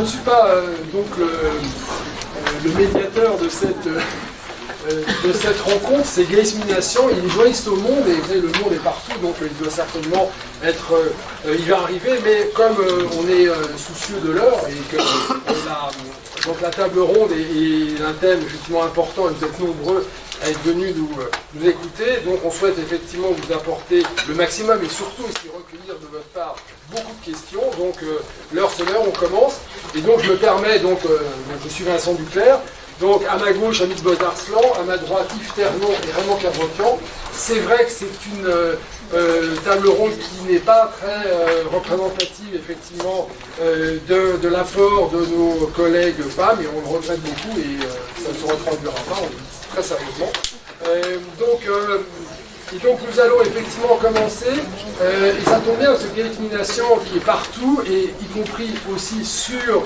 je ne suis pas donc le médiateur de cette rencontre, c'est Gates Minassian, il est journaliste au Monde, et vous savez, le Monde est partout, donc il doit certainement être, il va arriver, mais comme on est soucieux de l'heure, et que donc la table ronde est un thème effectivement important, et vous êtes nombreux à être venus nous écouter, donc on souhaite effectivement vous apporter le maximum, et surtout aussi recueillir de votre part beaucoup de questions, donc l'heure c'est l'heure, on commence, et donc je me permets, donc je suis Vincent Duclerc. Donc à ma gauche, Amit Bozarslav, à ma droite, Yves Ternon et Raymond Kervokian. C'est vrai que c'est une table ronde qui n'est pas très représentative, effectivement, de l'apport de nos collègues femmes, et on le regrette beaucoup, et ça ne se reproduira pas, on le dit très sérieusement. Et donc nous allons effectivement commencer, et ça tombe bien parce que Gates Minassian qui est partout, et y compris aussi sur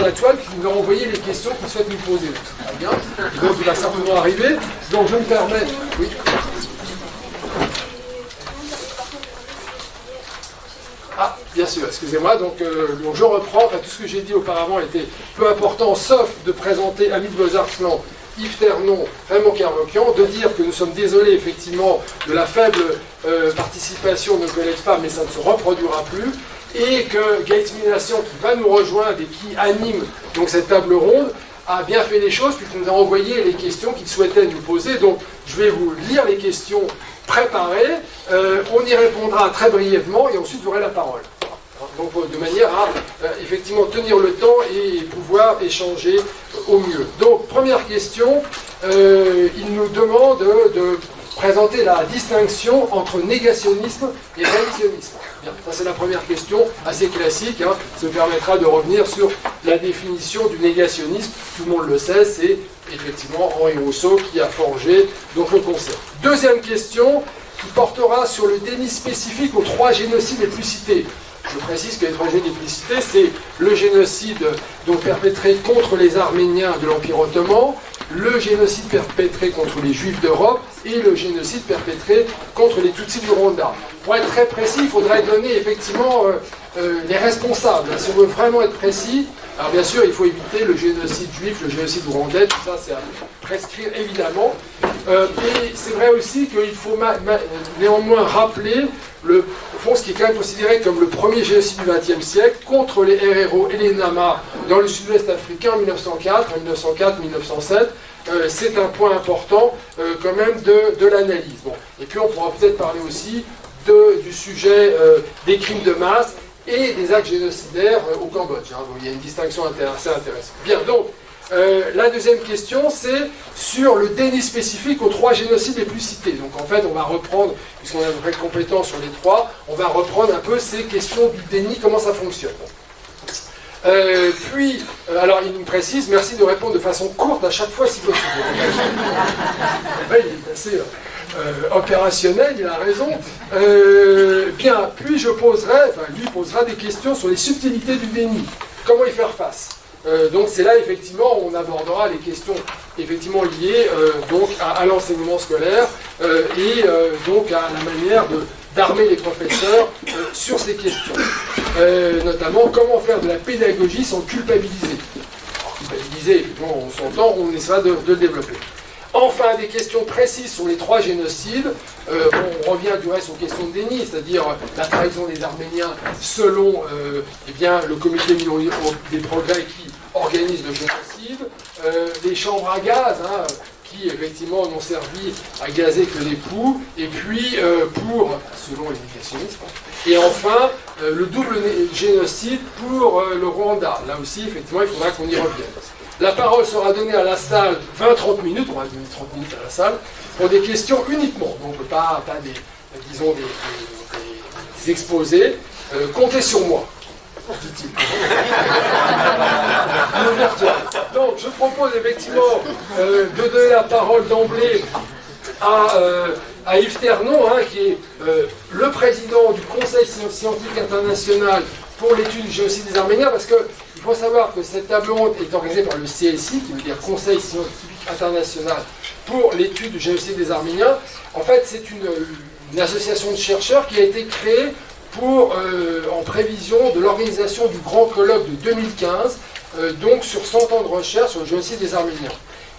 la toile, qui nous a envoyé les questions qu'il souhaite nous poser. Très bien. Et donc il va certainement arriver. Donc je me permets. Oui. Ah, bien sûr, excusez-moi. Donc je reprends. Enfin, tout ce que j'ai dit auparavant était peu important, sauf de présenter Amit Bozarslav, Yves Ternon, Raymond Kervokian, de dire que nous sommes désolés effectivement de la faible participation de nos collègues femmes, mais ça ne se reproduira plus, et que Gates Minassian, qui va nous rejoindre et qui anime donc cette table ronde, a bien fait les choses puisqu'il nous a envoyé les questions qu'il souhaitait nous poser. Donc je vais vous lire les questions préparées, on y répondra très brièvement et ensuite vous aurez la parole. Donc de manière à effectivement tenir le temps et pouvoir échanger au mieux. Donc première question, il nous demande de présenter la distinction entre négationnisme et révisionnisme. Bien, ça c'est la première question, assez classique, hein. Ça me permettra de revenir sur la définition du négationnisme. Tout le monde le sait, c'est effectivement Henri Rousseau qui a forgé donc, le concept. Deuxième question, qui portera sur le déni spécifique aux trois génocides les plus cités. Je précise que les trois génocides les plus cités, c'est le génocide donc, perpétré contre les Arméniens de l'Empire ottoman, le génocide perpétré contre les Juifs d'Europe et le génocide perpétré contre les Tutsis du Rwanda. Pour être très précis, il faudrait donner effectivement les responsables. Si on veut vraiment être précis, alors bien sûr, il faut éviter le génocide juif, le génocide rwandais, tout ça c'est à prescrire évidemment. Et c'est vrai aussi qu'il faut néanmoins rappeler au fond, ce qui est quand même considéré comme le premier génocide du XXe siècle contre les Herero et les Nama dans le sud-ouest africain en 1904-1907. C'est un point important quand même de l'analyse. Bon. Et puis on pourra peut-être parler aussi du sujet des crimes de masse et des actes génocidaires au Cambodge. Hein. Donc, il y a une distinction assez intéressante. Bien, donc, la deuxième question, c'est sur le déni spécifique aux trois génocides les plus cités. Donc en fait, on va reprendre, puisqu'on a une vraie compétence sur les trois, on va reprendre un peu ces questions du déni, comment ça fonctionne. Alors il nous précise, merci de répondre de façon courte à chaque fois si possible. Il est assez opérationnel, il a raison. Bien, puis lui posera des questions sur les subtilités du déni. Comment y faire face? Donc c'est là effectivement on abordera les questions effectivement liées donc à l'enseignement scolaire et donc à la manière d'armer les professeurs sur ces questions. Notamment comment faire de la pédagogie sans culpabiliser. Alors, culpabiliser, effectivement, on s'entend, on essaiera de le développer. Enfin, des questions précises sur les trois génocides. On revient du reste aux questions de déni, c'est-à-dire la trahison des Arméniens selon le comité des progrès qui organise le génocide, les chambres à gaz, hein, qui effectivement n'ont servi à gazer que les poux, et puis selon les négationnistes, et enfin le double génocide pour le Rwanda. Là aussi, effectivement, il faudra qu'on y revienne. La parole sera donnée à la salle 20-30 minutes, on va donner 30 minutes à la salle, pour des questions uniquement, donc pas des exposés. Comptez sur moi, dit-il. Donc je propose effectivement de donner la parole d'emblée à Yves Ternon, hein, qui est le président du Conseil scientifique international pour l'étude du génocide des Arméniens, parce qu'il faut savoir que cette table ronde est organisée par le CSI, qui veut dire Conseil scientifique international pour l'étude du génocide des Arméniens. En fait, c'est une association de chercheurs qui a été créée en prévision de l'organisation du grand colloque de 2015, donc sur 100 ans de recherche sur le génocide des Arméniens.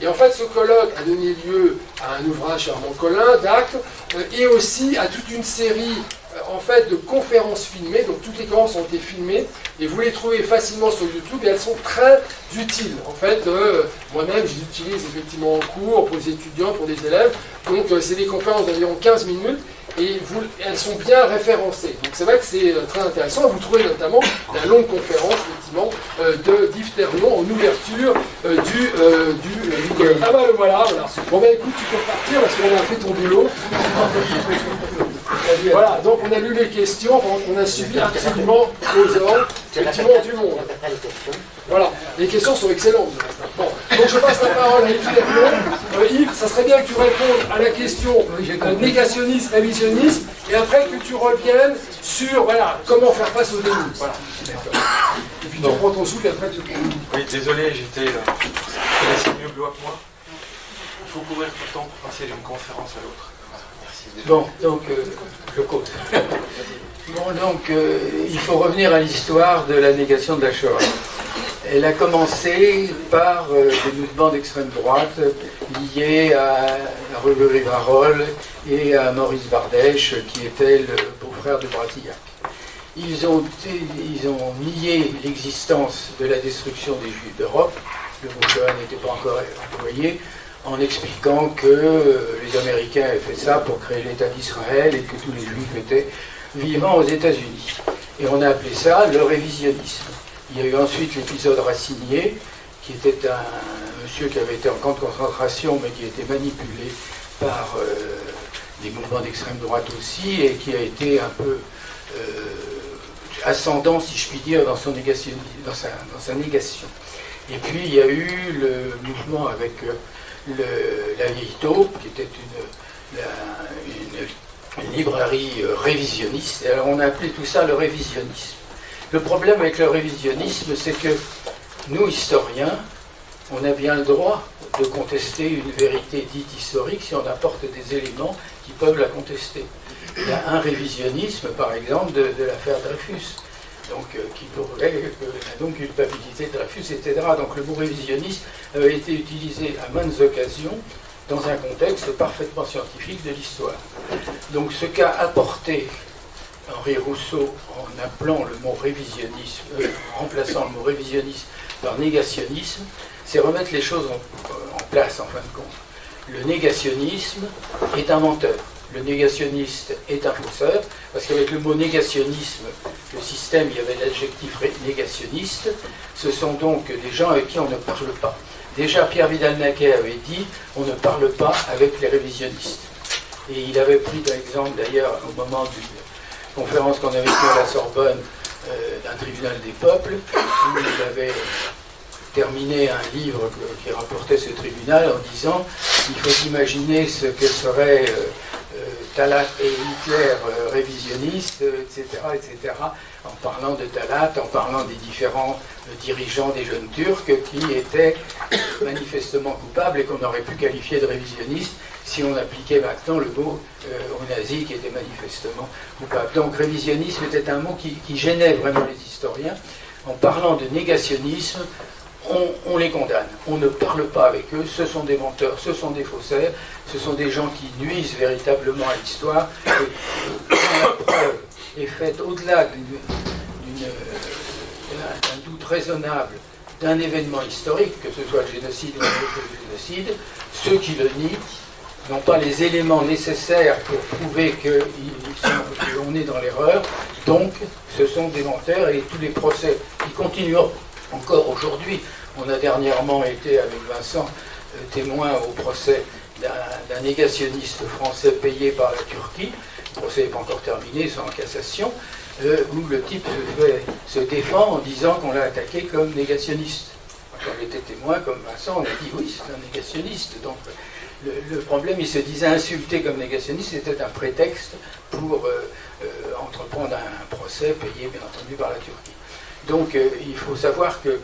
Et en fait, ce colloque a donné lieu à un ouvrage chez Armand Collin, d'actes, et aussi à toute une série en fait, de conférences filmées. Donc toutes les conférences ont été filmées, et vous les trouvez facilement sur YouTube, et elles sont très utiles. En fait, moi-même, je les utilise effectivement en cours, pour les étudiants, pour les élèves. Donc c'est des conférences d'environ 15 minutes, et elles sont bien référencées. Donc c'est vrai que c'est très intéressant. Vous trouvez notamment la longue conférence, effectivement, d'Yves Ternon en ouverture du colloque. Ah bah le voilà. Bon bah écoute, tu peux repartir parce qu'on a fait ton boulot. Voilà, donc on a lu les questions, on a suivi absolument aux ordres, effectivement, du monde. Voilà, les questions sont excellentes. Bon, donc je passe la parole à Yves Ternon. Yves, ça serait bien que tu répondes à la question négationniste, révisionniste, et après que tu reviennes sur, voilà, comment faire face au déni. Voilà. Et puis tu reprends ton souffle et après tu... Oui, désolé, j'étais mieux bloc que moi. Il faut courir tout le temps pour passer d'une conférence à l'autre. Bon, donc, je compte. Bon, donc, il faut revenir à l'histoire de la négation de la Shoah. Elle a commencé par des mouvements d'extrême droite liés à Relevé Varol et à Maurice Bardèche, qui était le beau-frère de Bratillac. Ils ont nié l'existence de la destruction des Juifs d'Europe. Le mot Shoah n'était pas encore employé, en expliquant que les Américains avaient fait ça pour créer l'État d'Israël et que tous les Juifs étaient vivant aux États-Unis. Et on a appelé ça le révisionnisme. Il y a eu ensuite l'épisode Racinier, qui était un monsieur qui avait été en camp de concentration, mais qui a été manipulé par des mouvements d'extrême droite aussi, et qui a été un peu ascendant, si je puis dire, dans son négation, dans sa négation. Et puis il y a eu le mouvement avec la Vieille Taupe, qui était une librairie révisionniste. Et alors on a appelé tout ça le révisionnisme. Le problème avec le révisionnisme, c'est que nous, historiens, on a bien le droit de contester une vérité dite historique si on apporte des éléments qui peuvent la contester. Il y a un révisionnisme, par exemple, de l'affaire Dreyfus, donc, qui prouverait la non-culpabilité de Dreyfus, etc. Donc le mot révisionniste avait été utilisé à maintes occasions dans un contexte parfaitement scientifique de l'histoire. Donc ce qu'a apporté Henri Rousseau en appelant le mot révisionnisme, en remplaçant le mot révisionnisme par négationnisme, c'est remettre les choses en place en fin de compte. Le négationnisme est un menteur. Le négationniste est un fausseur, parce qu'avec le mot négationnisme, le système, il y avait l'adjectif négationniste. Ce sont donc des gens avec qui on ne parle pas. Déjà, Pierre Vidal-Naquet avait dit « on ne parle pas avec les révisionnistes ». Et il avait pris l'exemple d'ailleurs au moment d'une conférence qu'on avait fait à la Sorbonne d'un tribunal des peuples, où il avait terminé un livre qui rapportait ce tribunal en disant « il faut imaginer ce que serait Talat et Hitler révisionnistes, etc., etc., en parlant de Talat, en parlant des différents dirigeants des jeunes Turcs qui étaient manifestement coupables et qu'on aurait pu qualifier de révisionnistes si on appliquait maintenant le mot aux nazis qui étaient manifestement coupables. Donc révisionnisme était un mot qui gênait vraiment les historiens. En parlant de négationnisme, on les condamne. On ne parle pas avec eux, ce sont des menteurs, ce sont des faussaires, ce sont des gens qui nuisent véritablement à l'histoire. Et la preuve est faite au-delà d'un doute raisonnable d'un événement historique, que ce soit le génocide ou un autre génocide. Ceux qui le nient n'ont pas les éléments nécessaires pour prouver qu'on est dans l'erreur, donc ce sont des menteurs, et tous les procès qui continuent encore aujourd'hui. On a dernièrement été avec Vincent témoin au procès d'un négationniste français payé par la Turquie. Le procès n'est pas encore terminé, c'est en cassation, où le type se défend en disant qu'on l'a attaqué comme négationniste. Quand on était témoin, comme Vincent, on a dit oui, c'est un négationniste. Donc le problème, il se disait insulté comme négationniste, c'était un prétexte pour entreprendre un procès payé bien entendu par la Turquie. Donc il faut savoir que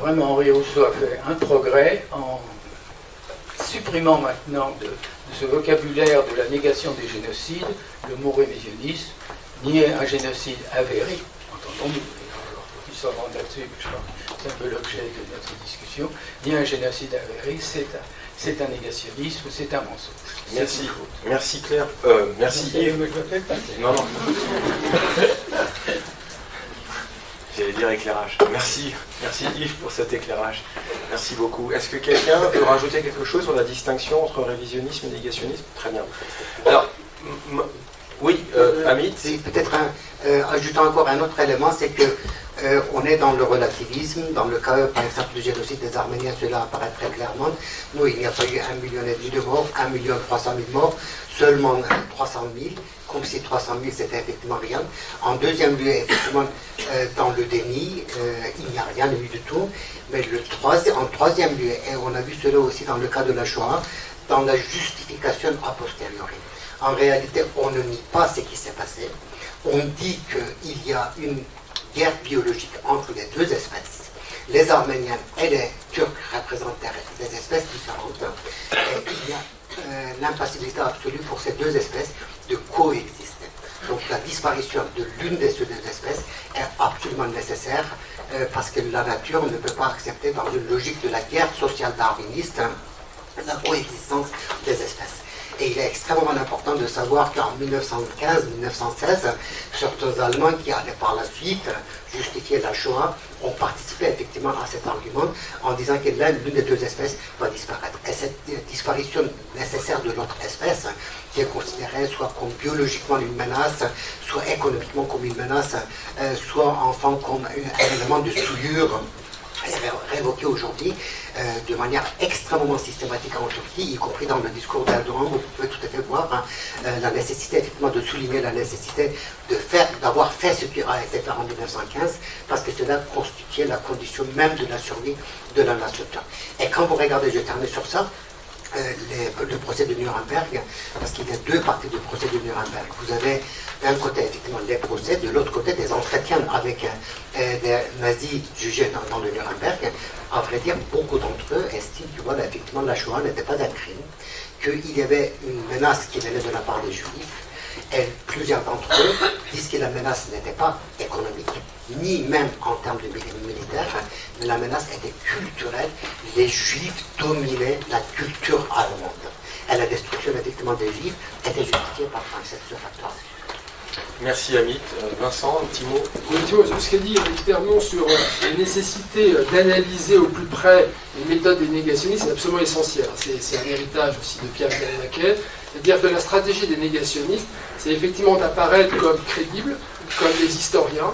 vraiment Henri Rousseau a fait un progrès en supprimant maintenant de ce vocabulaire de la négation des génocides le mot révisionnisme. ni un génocide avéré, entendons-nous, il s'en là-dessus, je crois que c'est un peu l'objet de notre discussion, ni un génocide avéré, c'est un négationnisme, c'est un mensonge. Merci, merci Claire. Merci Yves. Non, non. J'allais dire éclairage. Merci Yves pour cet éclairage. Merci beaucoup. Est-ce que quelqu'un veut rajouter quelque chose sur la distinction entre révisionnisme et négationnisme? Très bien. Alors, oui, Amit. Oui, peut-être ajoutant encore un autre élément, c'est que on est dans le relativisme. Dans le cas, par exemple, du génocide des Arméniens, cela apparaît très clairement. Nous, il n'y a pas eu 1,5 million de morts, 1,3 million de morts, seulement 300 000, comme si 300 000 c'était effectivement rien. En deuxième lieu, effectivement, dans le déni, il n'y a rien eu du tout. Mais en troisième lieu, et on a vu cela aussi dans le cas de la Shoah, dans la justification a posteriori. En réalité, on ne nie pas ce qui s'est passé. On dit qu'il y a une guerre biologique entre les deux espèces. Les Arméniens et les Turcs représentent des espèces différentes. Et il y a l'impossibilité absolue pour ces deux espèces de coexister. Donc la disparition de l'une de ces deux espèces est absolument nécessaire parce que la nature ne peut pas accepter dans une logique de la guerre sociale darwiniste la coexistence des espèces. Et il est extrêmement important de savoir qu'en 1915-1916, certains Allemands qui allaient par la suite justifier la Shoah ont participé effectivement à cet argument en disant que l'une des deux espèces va disparaître. Et cette disparition nécessaire de l'autre espèce, qui est considérée soit comme biologiquement une menace, soit économiquement comme une menace, soit enfin comme un élément de souillure, est révoqué aujourd'hui de manière extrêmement systématique en Turquie, y compris dans le discours d'Erdogan. Vous pouvez tout à fait voir la nécessité effectivement de souligner la nécessité d'avoir fait ce qui a été fait en 1915, parce que cela constituait la condition même de la survie de la nation turque. Et quand vous regardez, je termine sur ça, le procès de Nuremberg, parce qu'il y a deux parties du procès de Nuremberg. Vous avez d'un côté effectivement les procès, de l'autre côté des entretiens avec des nazis jugés dans le Nuremberg. À vrai dire, beaucoup d'entre eux estiment que voilà, effectivement la Shoah n'était pas un crime, qu'il y avait une menace qui venait de la part des Juifs. Et plusieurs d'entre eux disent que la menace n'était pas économique, ni même en termes de militaire, mais la menace était culturelle. Les Juifs dominaient la culture allemande. Et la destruction effectivement des Juifs était justifiée par ce facteur. Merci Amit. Vincent, un petit mot. Un petit mot sur ce qu'a dit Eric Ternon sur la nécessité d'analyser au plus près les méthodes des négationnistes, c'est absolument essentiel. C'est un héritage aussi de Pierre Galmaquet. C'est-à-dire que la stratégie des négationnistes, c'est effectivement d'apparaître comme crédibles, comme des historiens,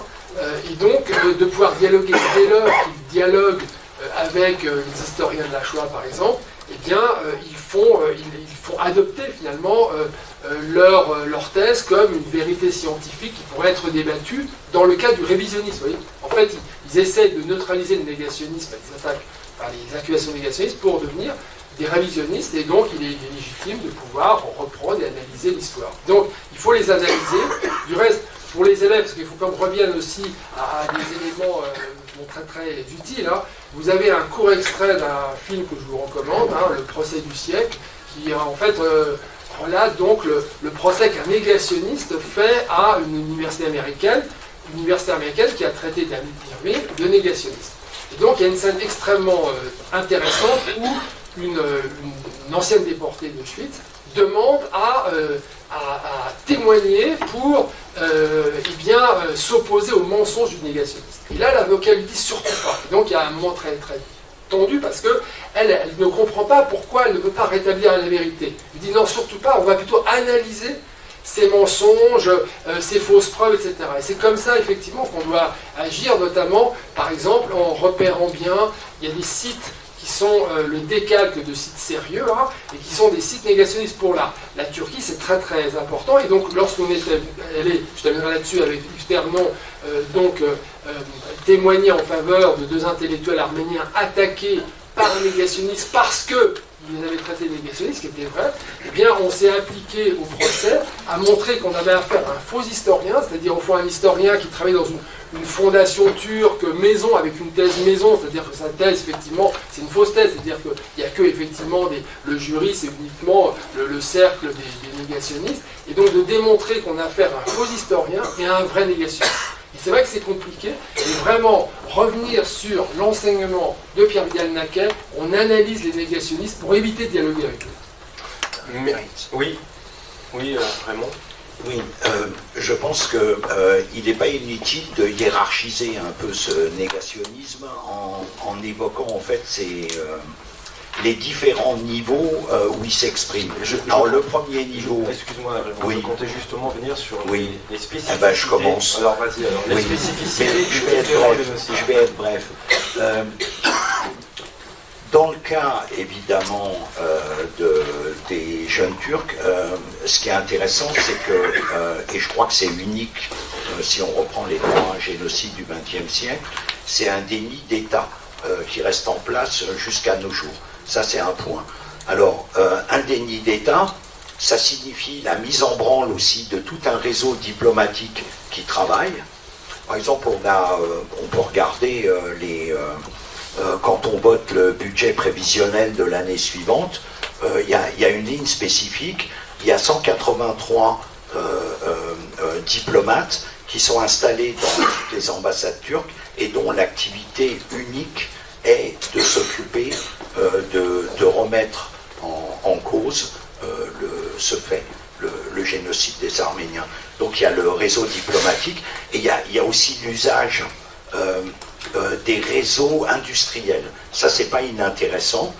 et donc de pouvoir dialoguer. Dès lors qu'ils dialoguent avec les historiens de la Shoah, par exemple, eh bien, ils font adopter finalement leur thèse comme une vérité scientifique qui pourrait être débattue dans le cas du révisionnisme. Vous voyez, en fait, ils essaient de neutraliser le négationnisme, les attaques par les accusations négationnistes pour devenir des révisionnistes, et donc il est légitime de pouvoir reprendre et analyser l'histoire. Donc, il faut les analyser. Du reste, pour les élèves, parce qu'il faut qu'on revienne aussi à des éléments très très utiles, hein. Vous avez un court extrait d'un film que je vous recommande, hein, Le procès du siècle, qui en fait relate donc le procès qu'un négationniste fait à une université américaine qui a traité David Irving de négationniste. Et donc il y a une scène extrêmement intéressante où une ancienne déportée d'Auschwitz demande à témoigner pour s'opposer au mensonge du négationniste. Et là, l'avocat lui dit surtout pas. Et donc il y a un moment très, très tendu parce qu'elle ne comprend pas pourquoi elle ne peut pas rétablir la vérité. Il dit non, surtout pas, on va plutôt analyser ces mensonges, ces fausses preuves, etc. Et c'est comme ça, effectivement, qu'on doit agir, notamment, par exemple, en repérant bien, il y a des sites qui sont le décalque de sites sérieux, hein, et qui sont des sites négationnistes pour la Turquie, c'est très très important. Et donc lorsqu'on est allé, je terminerai là-dessus avec Yves Ternon, témoigner en faveur de deux intellectuels arméniens attaqués par un négationniste parce que il les avait traités de négationnistes, ce qui était vrai, eh bien on s'est appliqué au procès à montrer qu'on avait affaire à un faux historien, c'est-à-dire au fond un historien qui travaillait dans une fondation turque maison avec une thèse maison, c'est-à-dire que sa thèse effectivement c'est une fausse thèse, c'est-à-dire qu'il n'y a que effectivement le jury, c'est uniquement le cercle des négationnistes, et donc de démontrer qu'on a affaire à un faux historien et à un vrai négationniste. Et c'est vrai que c'est compliqué, et vraiment revenir sur l'enseignement de Pierre Vidal-Naquet, on analyse les négationnistes pour éviter de dialoguer avec eux. Mais, oui, Raymond. Oui, je pense qu'il n'est pas inutile de hiérarchiser un peu ce négationnisme en évoquant en fait les différents niveaux où il s'exprime. Alors le premier niveau... Excuse-moi, Raymond, oui. je comptais justement venir sur oui. les spécificités. Eh ben, je commence. Alors vas-y, alors. Les oui. spécificités Je vais être bref. Dans le cas, évidemment, des jeunes Turcs, ce qui est intéressant, c'est que, et je crois que c'est unique, si on reprend les trois génocides du XXe siècle, c'est un déni d'État qui reste en place jusqu'à nos jours. Ça, c'est un point. Alors, un déni d'État, ça signifie la mise en branle aussi de tout un réseau diplomatique qui travaille. Par exemple, on peut regarder quand on vote le budget prévisionnel de l'année suivante, il y a une ligne spécifique, il y a 183 diplomates qui sont installés dans toutes les ambassades turques et dont l'activité unique est de s'occuper de remettre en cause ce fait, le génocide des Arméniens. Donc il y a le réseau diplomatique et il y a aussi l'usage des réseaux industriels. Ça, c'est pas inintéressant.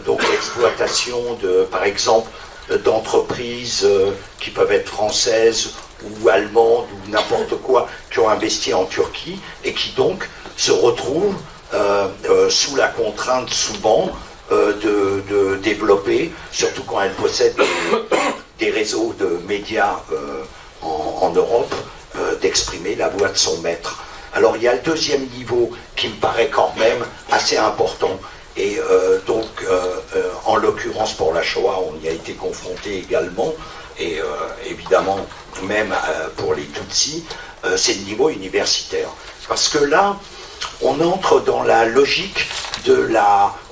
Donc l'exploitation par exemple, d'entreprises qui peuvent être françaises ou allemandes ou n'importe quoi, qui ont investi en Turquie et qui donc se retrouvent sous la contrainte souvent de développer, surtout quand elles possèdent des réseaux de médias en Europe, d'exprimer la voix de son maître. Alors il y a le deuxième niveau qui me paraît quand même assez important. Et donc, en l'occurrence pour la Shoah, on y a été confronté également, et évidemment même pour les Tutsis, c'est le niveau universitaire. Parce que là, on entre dans la logique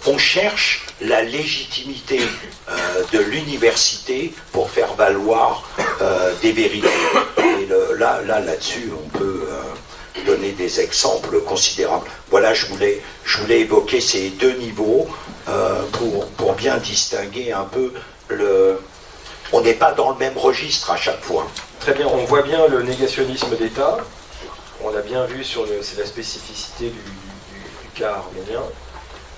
on cherche la légitimité de l'université pour faire valoir des vérités. Et là-dessus, on peut donner des exemples considérables. Voilà, je voulais évoquer ces deux niveaux pour bien distinguer un peu on n'est pas dans le même registre à chaque fois. Très bien, on voit bien le négationnisme d'État. On l'a bien vu c'est la spécificité du cas arménien.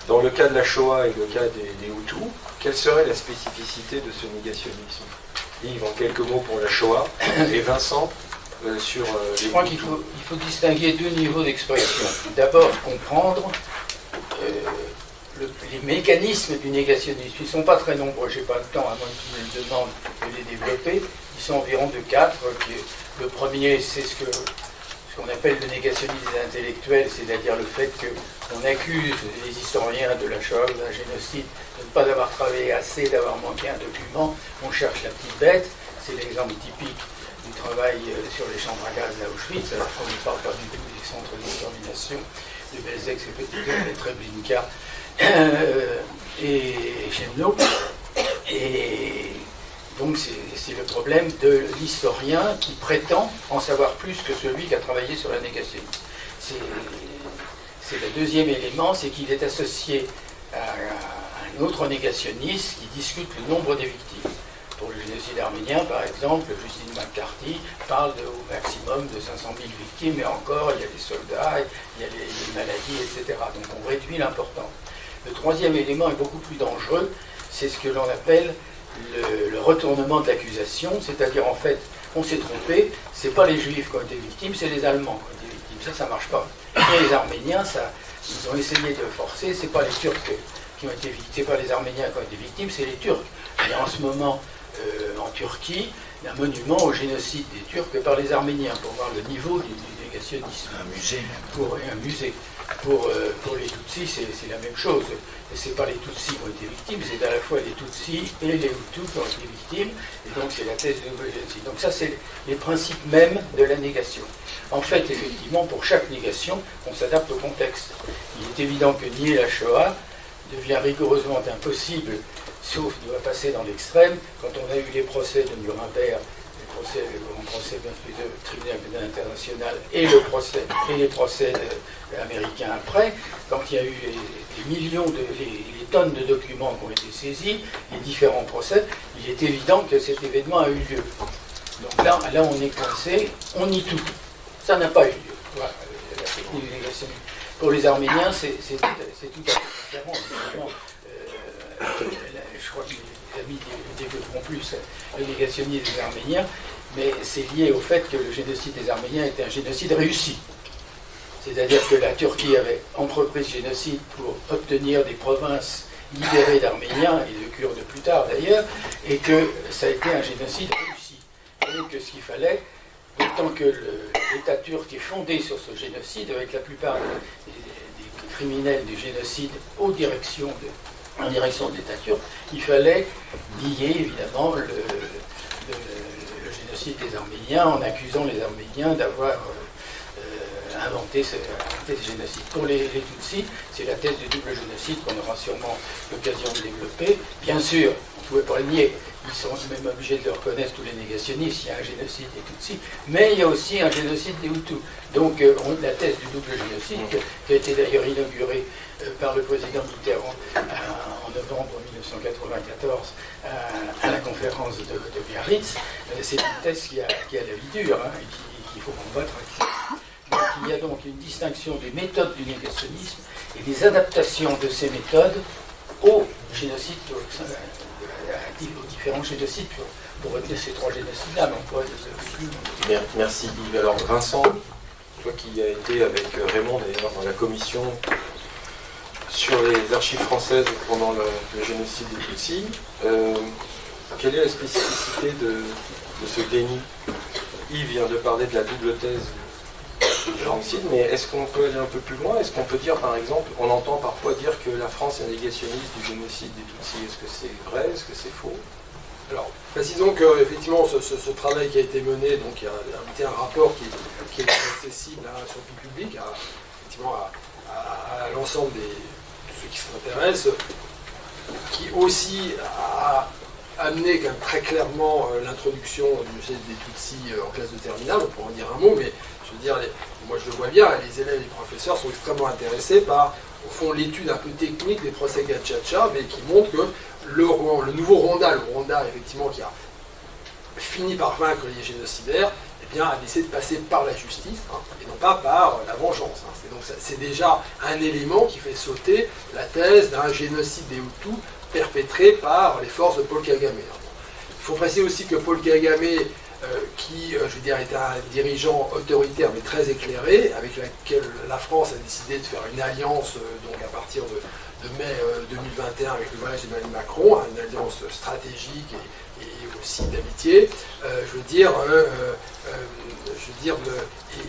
Dans le cas de la Shoah et le cas des Hutus, quelle serait la spécificité de ce négationnisme? Yves, en quelques mots pour la Shoah, et Vincent sur Je crois qu'il faut distinguer deux niveaux d'expression. D'abord, comprendre les mécanismes du négationnisme. Ils ne sont pas très nombreux, je n'ai pas le temps, à moins que tu me demandes de les développer. Ils sont environ de 4. Le premier, c'est ce qu'on appelle le négationnisme intellectuel, c'est-à-dire le fait qu'on accuse les historiens de la Shoah, d'un génocide, de ne pas avoir travaillé assez, d'avoir manqué un document. On cherche la petite bête. C'est l'exemple typique du travail sur les chambres à gaz d'Auschwitz, alors qu'on ne parle pas du tout des centres d'extermination de Belzec, et Treblinka et Chemno. Et donc c'est le problème de l'historien qui prétend en savoir plus que celui qui a travaillé sur la négation. C'est le deuxième élément, c'est qu'il est associé à un autre négationniste qui discute le nombre des victimes. Pour le génocide arménien, par exemple, Justine McCarthy parle au maximum de 500 000 victimes, mais encore, il y a des soldats, il y a les maladies, etc. Donc on réduit l'importance. Le troisième élément est beaucoup plus dangereux, c'est ce que l'on appelle le retournement de l'accusation, c'est-à-dire en fait, on s'est trompé, c'est pas les Juifs qui ont été victimes, c'est les Allemands qui ont été victimes. Ça marche pas. Et les Arméniens, ils ont essayé de forcer, c'est pas les Turcs qui ont été victimes, c'est pas les Arméniens qui ont été victimes, c'est les Turcs. Il y a en ce moment en Turquie un monument au génocide des Turcs par les Arméniens pour voir le niveau du négationnisme. Un musée. Un musée. pour les Tutsis, c'est la même chose. Ce n'est pas les Tutsis qui ont été victimes, c'est à la fois les Tutsis et les Hutus qui ont été victimes, et donc c'est la thèse de double génocide. Donc ça, c'est les principes mêmes de la négation. En fait, effectivement, pour chaque négation, on s'adapte au contexte. Il est évident que nier la Shoah devient rigoureusement impossible, sauf de passer dans l'extrême. Quand on a eu les procès de Nuremberg, le grand procès de tribunal pénal international et les procès américains après, quand il y a eu les tonnes de documents qui ont été saisis, les différents procès, il est évident que cet événement a eu lieu. Donc là on est coincé, on nie tout. Ça n'a pas eu lieu. Voilà, la technique de négation. Pour les Arméniens, c'est tout à fait différent. Je crois que les amis développeront plus le négationnisme des Arméniens, mais c'est lié au fait que le génocide des Arméniens était un génocide réussi. C'est-à-dire que la Turquie avait entrepris ce génocide pour obtenir des provinces libérées d'Arméniens, et de Kurdes plus tard d'ailleurs, et que ça a été un génocide réussi. Donc ce qu'il fallait, d'autant que l'État turc est fondé sur ce génocide, avec la plupart des criminels du génocide en direction de l'État turc, il fallait nier évidemment le génocide des Arméniens en accusant les Arméniens d'avoir inventé ce génocide. Pour les Tutsis, c'est la thèse du double génocide qu'on aura sûrement l'occasion de développer. Bien sûr, on ne pouvait pas le nier, ils sont même obligés de le reconnaître, tous les négationnistes, il y a un génocide des Tutsis, mais il y a aussi un génocide des Hutus. Donc la thèse du double génocide, qui a été d'ailleurs inaugurée par le président Mitterrand en novembre 1994 à la conférence de Biarritz, c'est une thèse qui a la vie dure et qu'il faut combattre. Donc, il y a donc une distinction des méthodes du négationnisme et des adaptations de ces méthodes aux génocides, aux différents génocides. Pour retenir ces trois génocides-là, mais on pourrait plus. Merci Yves. Alors Vincent, toi qui as été avec Raymond d'ailleurs dans la commission sur les archives françaises pendant le génocide des Tutsis, quelle est la spécificité de ce déni? Yves vient de parler de la double thèse du génocide, mais est-ce qu'on peut aller un peu plus loin? Est-ce qu'on peut dire, par exemple, on entend parfois dire que la France est négationniste du génocide des Tutsis. Est-ce que c'est vrai? Est-ce que c'est faux? Alors, précisons qu'effectivement, ce travail qui a été mené, donc il y a un rapport qui est accessible sur le public, à l'ensemble de ceux qui s'intéressent, qui aussi a amené quand même très clairement l'introduction du génocide des Tutsis en classe de terminale, on pourra en dire un mot, mais je veux dire, moi je le vois bien, les élèves et les professeurs sont extrêmement intéressés par, au fond, l'étude un peu technique des procès Gacaca, mais qui montre que le nouveau Rwanda, effectivement, qui a fini par vaincre les génocidaires, eh bien, a décidé de passer par la justice, et non pas par la vengeance. Donc c'est déjà un élément qui fait sauter la thèse d'un génocide des Hutus perpétré par les forces de Paul Kagame. Il faut préciser aussi que Paul Kagame, qui, je veux dire, est un dirigeant autoritaire mais très éclairé, avec laquelle la France a décidé de faire une alliance donc à partir de mai 2021 avec le voyage d'Emmanuel Macron, une alliance stratégique et aussi d'amitié. Je veux dire,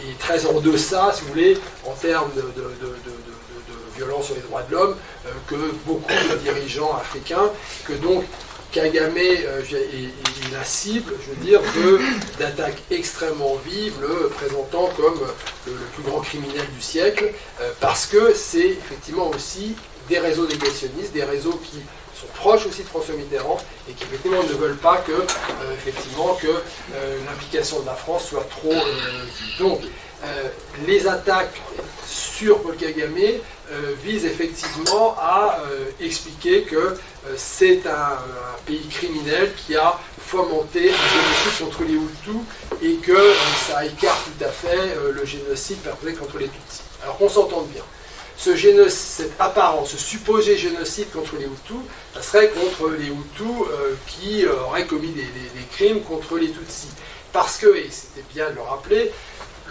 est très en deçà, si vous voulez, en termes de violence sur les droits de l'homme, que beaucoup de dirigeants africains, que donc Kagame est la cible, je veux dire, d'attaques extrêmement vives, le présentant comme le plus grand criminel du siècle, parce que c'est effectivement aussi des réseaux négationnistes, des réseaux qui sont proches aussi de François Mitterrand et qui effectivement ne veulent pas que, l'implication de la France soit trop vive. Donc, les attaques sur Paul Kagame visent effectivement à expliquer que c'est un pays criminel qui a fomenté un génocide contre les Hutus et que ça écarte tout à fait le génocide perpétré contre les Tutsis. Alors qu'on s'entende bien. Cette apparence, ce supposé génocide contre les Hutus, ça serait contre les Hutus qui auraient commis des crimes contre les Tutsis. Parce que, et c'était bien de le rappeler,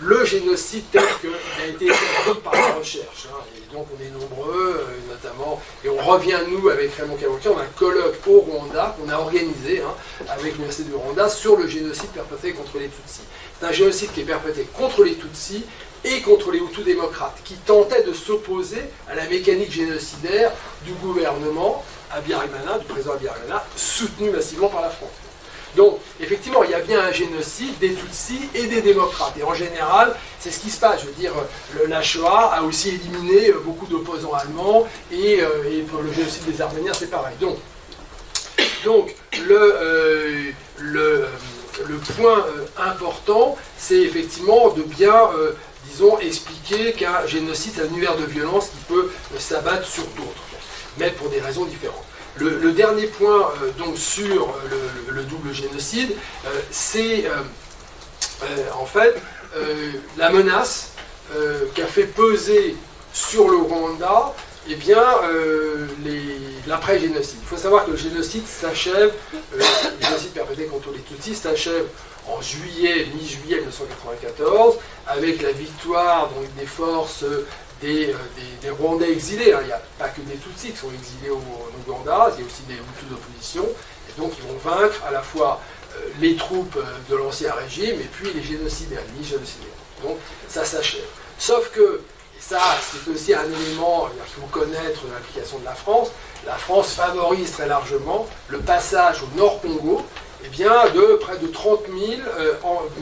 le génocide tel qu'il a été établi par la recherche. Hein. Et donc on est nombreux, notamment, et on revient, nous, avec Raymond Cavourquian, on a un colloque au Rwanda qu'on a organisé avec l'Université du Rwanda sur le génocide perpétré contre les Tutsis. C'est un génocide qui est perpétré contre les Tutsis et contre les Hutus démocrates, qui tentaient de s'opposer à la mécanique génocidaire du gouvernement Habyarimana, du président Habyarimana, soutenu massivement par la France. Donc, effectivement, il y a bien un génocide des Tutsis et des démocrates. Et en général, c'est ce qui se passe. Je veux dire, la Shoah a aussi éliminé beaucoup d'opposants allemands, et pour le génocide des Arméniens, c'est pareil. Donc le point important, c'est effectivement de bien, disons, expliquer qu'un génocide, c'est un univers de violence qui peut s'abattre sur d'autres, mais pour des raisons différentes. Le dernier point donc sur le double génocide, c'est en fait la menace qu'a fait peser sur le Rwanda l'après-génocide. Il faut savoir que le génocide s'achève, le génocide perpétré contre les Tutsis s'achève en mi-juillet 1994, avec la victoire donc, des forces des Rwandais exilés. Hein. Il n'y a pas que des Tutsis qui sont exilés au Ouganda, il y a aussi des Hutus d'opposition. Et donc ils vont vaincre à la fois les troupes de l'ancien régime et puis les génocidaires, les mi-génocidaires. Donc ça s'achève. Sauf que, et ça c'est aussi un élément qu'il faut connaître de l'implication de la France favorise très largement le passage au Nord Congo de près de 30 000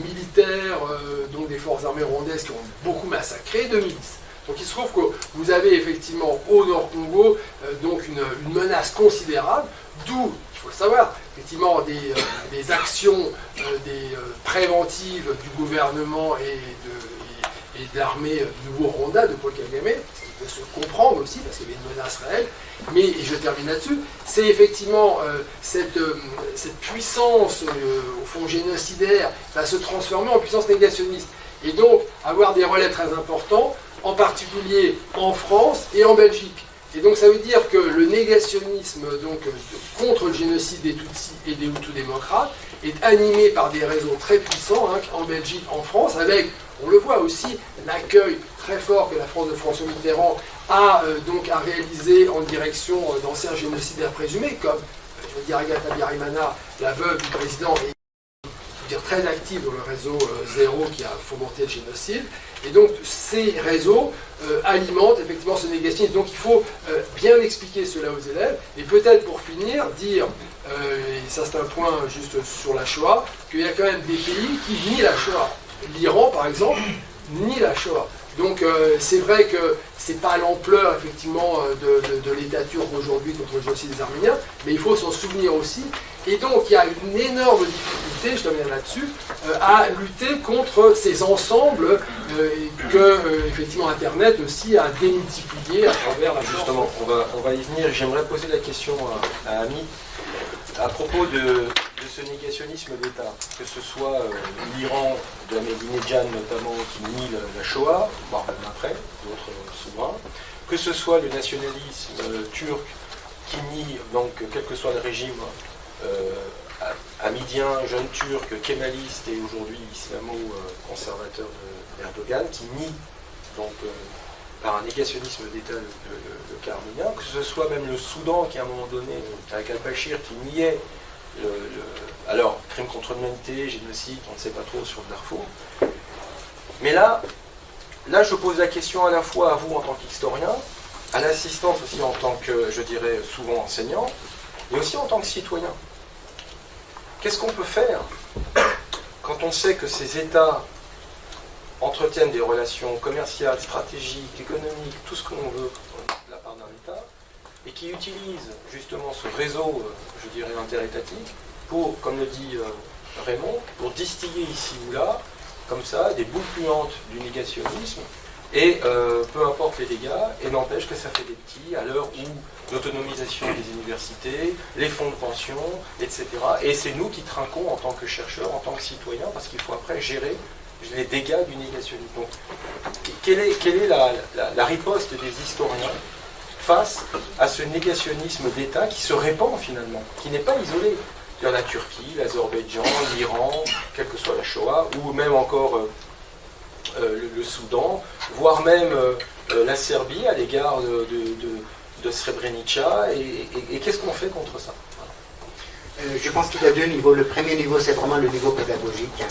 militaires donc des forces armées rwandaises qui ont beaucoup massacré de milices. Donc il se trouve que vous avez effectivement au Nord Congo donc une menace considérable, d'où, il faut le savoir, effectivement des actions préventives du gouvernement et de l'armée du nouveau Rwanda, de Paul Kagame, ce qui peut se comprendre aussi parce qu'il y avait une menace réelle. Mais, et je termine là-dessus, c'est effectivement cette puissance au fond génocidaire va se transformer en puissance négationniste. Et donc avoir des relais très importants, en particulier en France et en Belgique. Et donc ça veut dire que le négationnisme donc, contre le génocide des Tutsis et des Hutus démocrates est animé par des réseaux très puissants, en Belgique, en France, avec, on le voit aussi, l'accueil très fort que la France de François Mitterrand a réalisé en direction d'anciens génocidaires présumés, comme, je veux dire, Agatha Habyarimana, la veuve du président, très active dans le réseau Zéro qui a fomenté le génocide. Et donc ces réseaux alimentent effectivement ce négationnisme. Donc il faut bien expliquer cela aux élèves. Et peut-être pour finir, dire, et ça c'est un point juste sur la Shoah, qu'il y a quand même des pays qui nient la Shoah. L'Iran par exemple nie la Shoah. Donc c'est vrai que c'est pas l'ampleur effectivement de l'État turc aujourd'hui contre le génocide des Arméniens, mais il faut s'en souvenir aussi. Et donc il y a une énorme difficulté, je termine là-dessus, à lutter contre ces ensembles que effectivement Internet aussi a démultiplié à travers la force. Justement, on va y venir. J'aimerais poser la question à Ami à propos de ce négationnisme d'État, que ce soit l'Iran de Ahmadinejad notamment qui nie la Shoah, voire même après, d'autres souverains, que ce soit le nationalisme turc qui nie, donc quel que soit le régime hamidien, jeune turc, kémaliste et aujourd'hui islamo-conservateur d'Erdogan, qui nie donc par un négationnisme d'État le cas arménien, que ce soit même le Soudan qui à un moment donné, avec al-Bashir, qui niait alors, crime contre l'humanité, génocide, on ne sait pas trop sur le Darfour. Mais là, je pose la question à la fois à vous en tant qu'historien, à l'assistance aussi en tant que, je dirais, souvent enseignant, mais aussi en tant que citoyen. Qu'est-ce qu'on peut faire quand on sait que ces États entretiennent des relations commerciales, stratégiques, économiques, tout ce que l'on veut de la part d'un État, et qui utilisent justement ce réseau, je dirais, interétatique, pour, comme le dit Raymond, pour distiller ici ou là, comme ça, des boules puantes du négationnisme, et peu importe les dégâts, et n'empêche que ça fait des petits, à l'heure où l'autonomisation des universités, les fonds de pension, etc. Et c'est nous qui trinquons en tant que chercheurs, en tant que citoyens, parce qu'il faut après gérer les dégâts du négationnisme. Donc, quelle est la riposte des historiens face à ce négationnisme d'État qui se répand finalement, qui n'est pas isolé. Il y a la Turquie, l'Azerbaïdjan, l'Iran, quelle que soit la Shoah, ou même encore le Soudan, voire même la Serbie à l'égard de Srebrenica. Et qu'est-ce qu'on fait contre ça? Je pense qu'il y a deux niveaux. Le premier niveau, c'est vraiment le niveau pédagogique.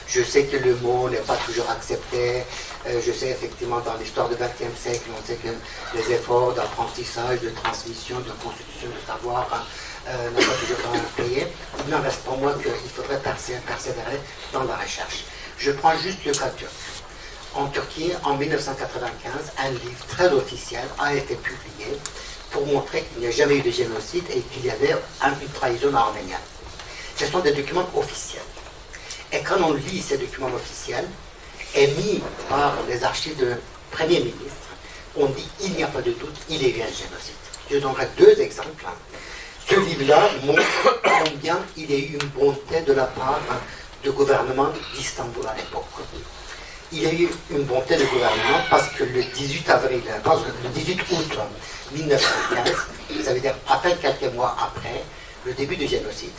Je sais que le mot n'est pas toujours accepté. Je sais effectivement, dans l'histoire du XXe siècle, on sait que les efforts d'apprentissage, de transmission, de constitution de savoir n'ont pas toujours été payés. Il n'en reste pour moi qu'il faudrait persévérer dans la recherche. Je prends juste le cas turc. En Turquie, en 1995, un livre très officiel a été publié pour montrer qu'il n'y a jamais eu de génocide et qu'il y avait une trahison arménienne. Ce sont des documents officiels. Et quand on lit ces documents officiels, émis par les archives de Premier ministre, on dit il n'y a pas de doute, il y a eu un génocide. Je donnerai deux exemples. Ce livre-là montre combien il y a eu une bonté de la part du gouvernement d'Istanbul à l'époque. Il y a eu une bonté de gouvernement parce que le 18 août 1915, ça veut dire à peine quelques mois après le début du génocide,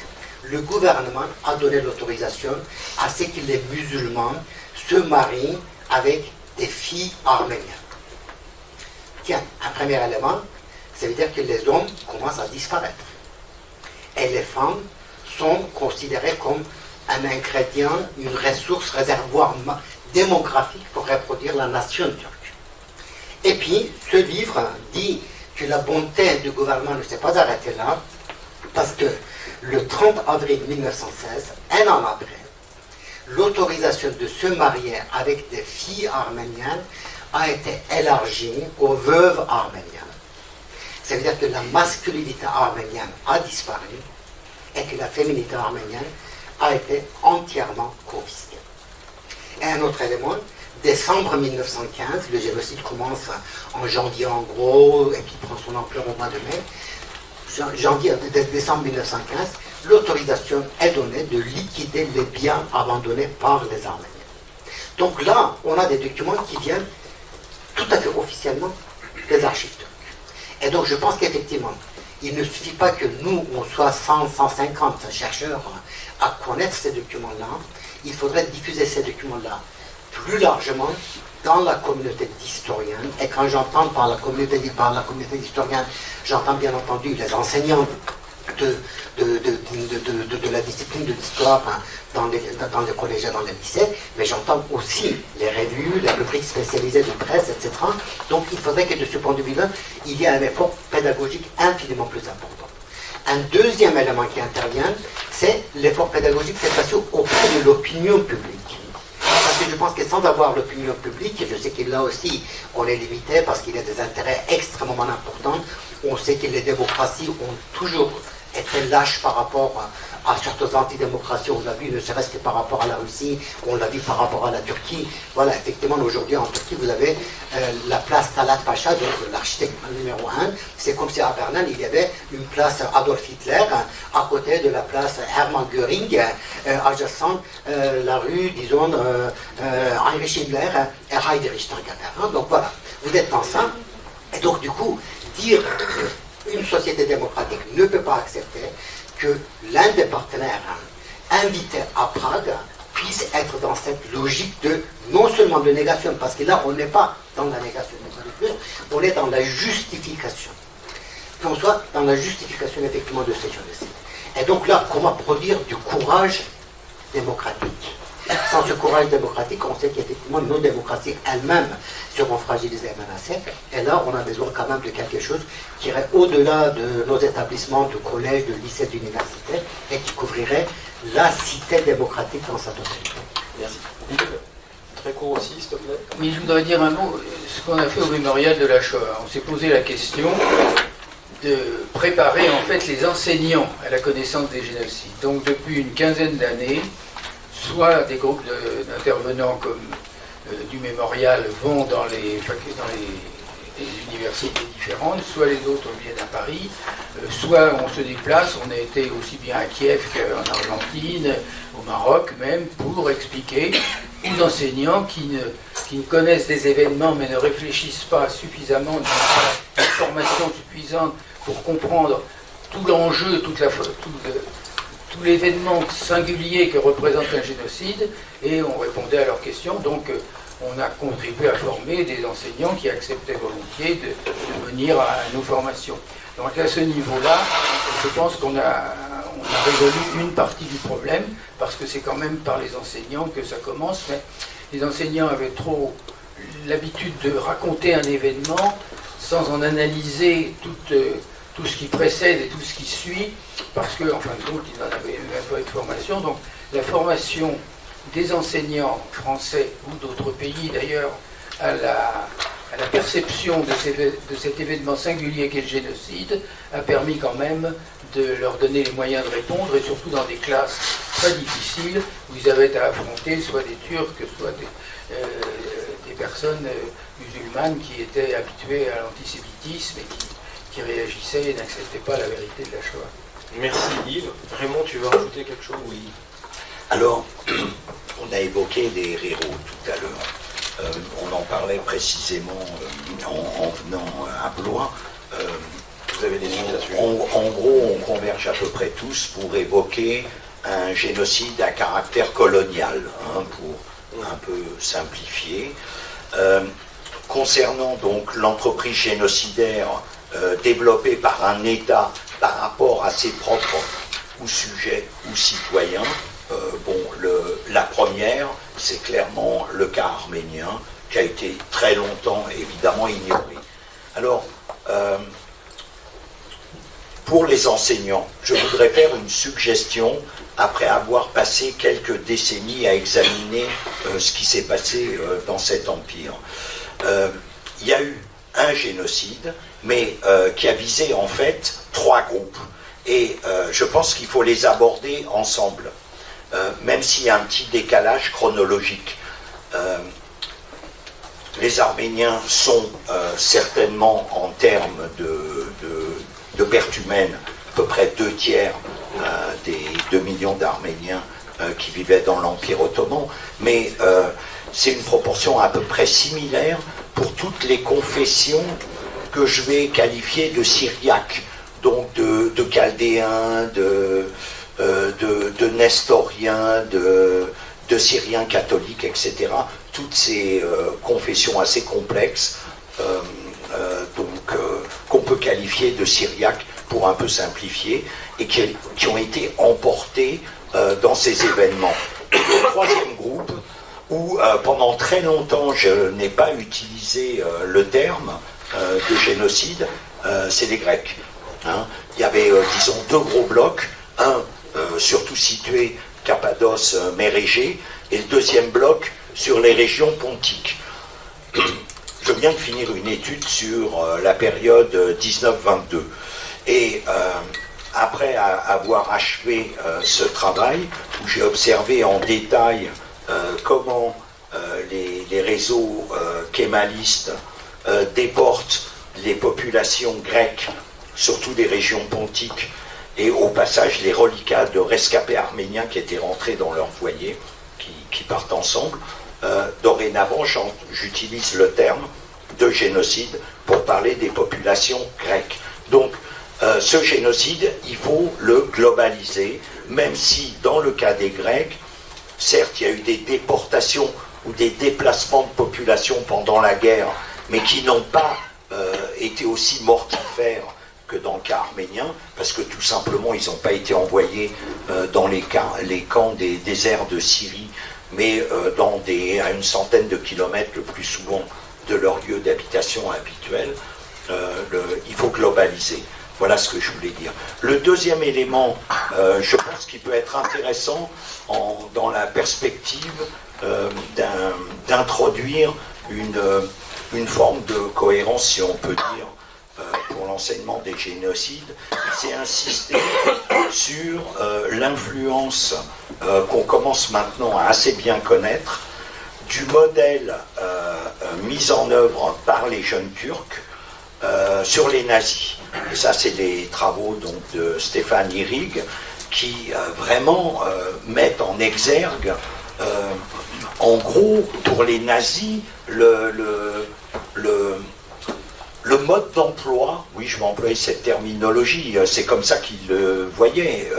le gouvernement a donné l'autorisation à ce que les musulmans se marient avec des filles arméniennes. Tiens, un premier élément, ça veut dire que les hommes commencent à disparaître. Et les femmes sont considérées comme un ingrédient, une ressource, réservoir démographique pour reproduire la nation turque. Et puis, ce livre dit que la bonté du gouvernement ne s'est pas arrêtée là, parce que le 30 avril 1916, un an après, l'autorisation de se marier avec des filles arméniennes a été élargie aux veuves arméniennes. Ça veut dire que la masculinité arménienne a disparu et que la féminité arménienne a été entièrement confisquée. Et un autre élément, décembre 1915, le génocide commence en janvier en gros, et puis prend son ampleur au mois de mai. Décembre 1915, l'autorisation est donnée de liquider les biens abandonnés par les Arméniens. Donc là, on a des documents qui viennent tout à fait officiellement des archives turques. Et donc je pense qu'effectivement, il ne suffit pas que nous, on soit 100, 150 chercheurs à connaître ces documents-là. Il faudrait diffuser ces documents-là plus largement dans la communauté d'historiens. Et quand j'entends par la communauté d'historiens, j'entends bien entendu les enseignants de la discipline de l'histoire dans les collèges et dans les lycées, mais j'entends aussi les revues, les rubriques spécialisées de presse, etc. Donc il faudrait que de ce point de vue-là, il y ait un effort pédagogique infiniment plus important. Un deuxième élément qui intervient, c'est l'effort pédagogique cette fois-ci auprès de l'opinion publique. Parce que je pense que sans avoir l'opinion publique, je sais que là aussi on est limité parce qu'il y a des intérêts extrêmement importants. On sait que les démocraties ont toujours été lâches par rapport à certaines antidémocraties. On l'a vu ne serait-ce que par rapport à la Russie, on l'a vu par rapport à la Turquie. Voilà, effectivement, aujourd'hui en Turquie, vous avez la place Talat Pacha, donc l'architecte numéro 1. C'est comme si à Berlin, il y avait une place Adolf Hitler, à côté de la place Hermann Göring, adjacent la rue, disons, Heinrich Himmler et Heydrich, tant qu'à faire. Donc voilà, vous êtes dans ça. Et donc du coup, dire qu'une société démocratique ne peut pas accepter que l'un des partenaires invités à Prague puisse être dans cette logique de, non seulement de négation, parce que là on n'est pas dans la négation, on est dans la justification. Qu'on soit dans la justification effectivement de ces génocides. Et donc là, comment produire du courage démocratique? Sans ce courage démocratique, on sait qu'effectivement nos démocraties elles-mêmes seront fragilisées et menacées. Et là, on a besoin quand même de quelque chose qui irait au-delà de nos établissements, de collèges, de lycées, d'universités, et qui couvrirait la cité démocratique dans sa totalité. Merci. Très court aussi, s'il te plaît. Oui, je voudrais dire un mot. Ce qu'on a fait au mémorial de la Shoah, on s'est posé la question de préparer en fait les enseignants à la connaissance des génocides. Donc depuis une quinzaine d'années, soit des groupes d'intervenants comme du mémorial vont dans les universités différentes, soit les autres viennent à Paris, soit on se déplace, on a été aussi bien à Kiev qu'en Argentine, au Maroc même, pour expliquer aux enseignants qui ne connaissent des événements mais ne réfléchissent pas suffisamment, n'ont pas une formation suffisante pour comprendre tout l'enjeu, tout l'événement singulier que représente un génocide, et on répondait à leurs questions. Donc on a contribué à former des enseignants qui acceptaient volontiers de venir à nos formations. Donc à ce niveau-là, je pense qu'on a résolu une partie du problème, parce que c'est quand même par les enseignants que ça commence, mais les enseignants avaient trop l'habitude de raconter un événement sans en analyser tout ce qui précède et tout ce qui suit, parce qu'en fin de compte, ils n'en avaient même pas eu de formation. Donc la formation des enseignants français ou d'autres pays d'ailleurs à la perception de cet événement singulier qu'est le génocide a permis quand même de leur donner les moyens de répondre, et surtout dans des classes très difficiles où ils avaient à affronter soit des Turcs, soit des personnes musulmanes qui étaient habituées à l'antisémitisme et qui réagissaient et n'acceptaient pas la vérité de la Shoah. Merci Yves. Raymond, tu veux rajouter quelque chose? Oui. Alors, on a évoqué les héros tout à l'heure. On en parlait précisément en venant à Blois. Vous avez des idées là-dessus? En gros, on converge à peu près tous pour évoquer un génocide à caractère colonial, pour un peu simplifier. Concernant donc l'entreprise génocidaire développée par un État par rapport à ses propres ou sujets ou citoyens, la première, c'est clairement le cas arménien, qui a été très longtemps évidemment ignoré. Alors, pour les enseignants, je voudrais faire une suggestion après avoir passé quelques décennies à examiner ce qui s'est passé dans cet empire. Il y a eu un génocide, mais qui a visé en fait 3 groupes. Et je pense qu'il faut les aborder ensemble, même s'il y a un petit décalage chronologique. Les Arméniens sont certainement, en termes de pertes humaines, à peu près 2/3 des 2 millions d'Arméniens qui vivaient dans l'Empire ottoman, mais c'est une proportion à peu près similaire pour toutes les confessions que je vais qualifier de syriaques, donc de chaldéens, de nestoriens, de syriens catholiques, etc. Toutes ces confessions assez complexes, qu'on peut qualifier de syriaques pour un peu simplifier, et qui ont été emportés dans ces événements. Et le 3e groupe, où pendant très longtemps je n'ai pas utilisé le terme de génocide, c'est les Grecs. Il y avait, disons, 2 gros blocs, un surtout situé Cappadoce, mer Égée, et le 2e bloc sur les régions pontiques. Je viens de finir une étude sur la période 19-22, et après avoir achevé ce travail, où j'ai observé en détail comment les réseaux kémalistes déportent les populations grecques, surtout des régions pontiques, et au passage les reliquats de rescapés arméniens qui étaient rentrés dans leur foyer, qui partent ensemble. Dorénavant, j'utilise le terme de génocide pour parler des populations grecques. Donc, ce génocide, il faut le globaliser, même si dans le cas des Grecs, certes, il y a eu des déportations ou des déplacements de population pendant la guerre, mais qui n'ont pas été aussi mortifères que dans le cas arménien, parce que tout simplement, ils n'ont pas été envoyés dans les camps des déserts de Syrie, mais à une centaine de kilomètres le plus souvent de leur lieu d'habitation habituel. Il faut globaliser. Voilà ce que je voulais dire. Le 2e élément, je pense qu'il peut être intéressant dans la perspective d'introduire une forme de cohérence, si on peut dire, pour l'enseignement des génocides, c'est insister sur l'influence qu'on commence maintenant à assez bien connaître du modèle mis en œuvre par les jeunes Turcs sur les nazis. Et ça, c'est les travaux donc, de Stéphane Ihrig qui vraiment mettent en exergue, en gros, pour les nazis, le mode d'emploi, oui, je vais employer cette terminologie, c'est comme ça qu'ils le voyaient,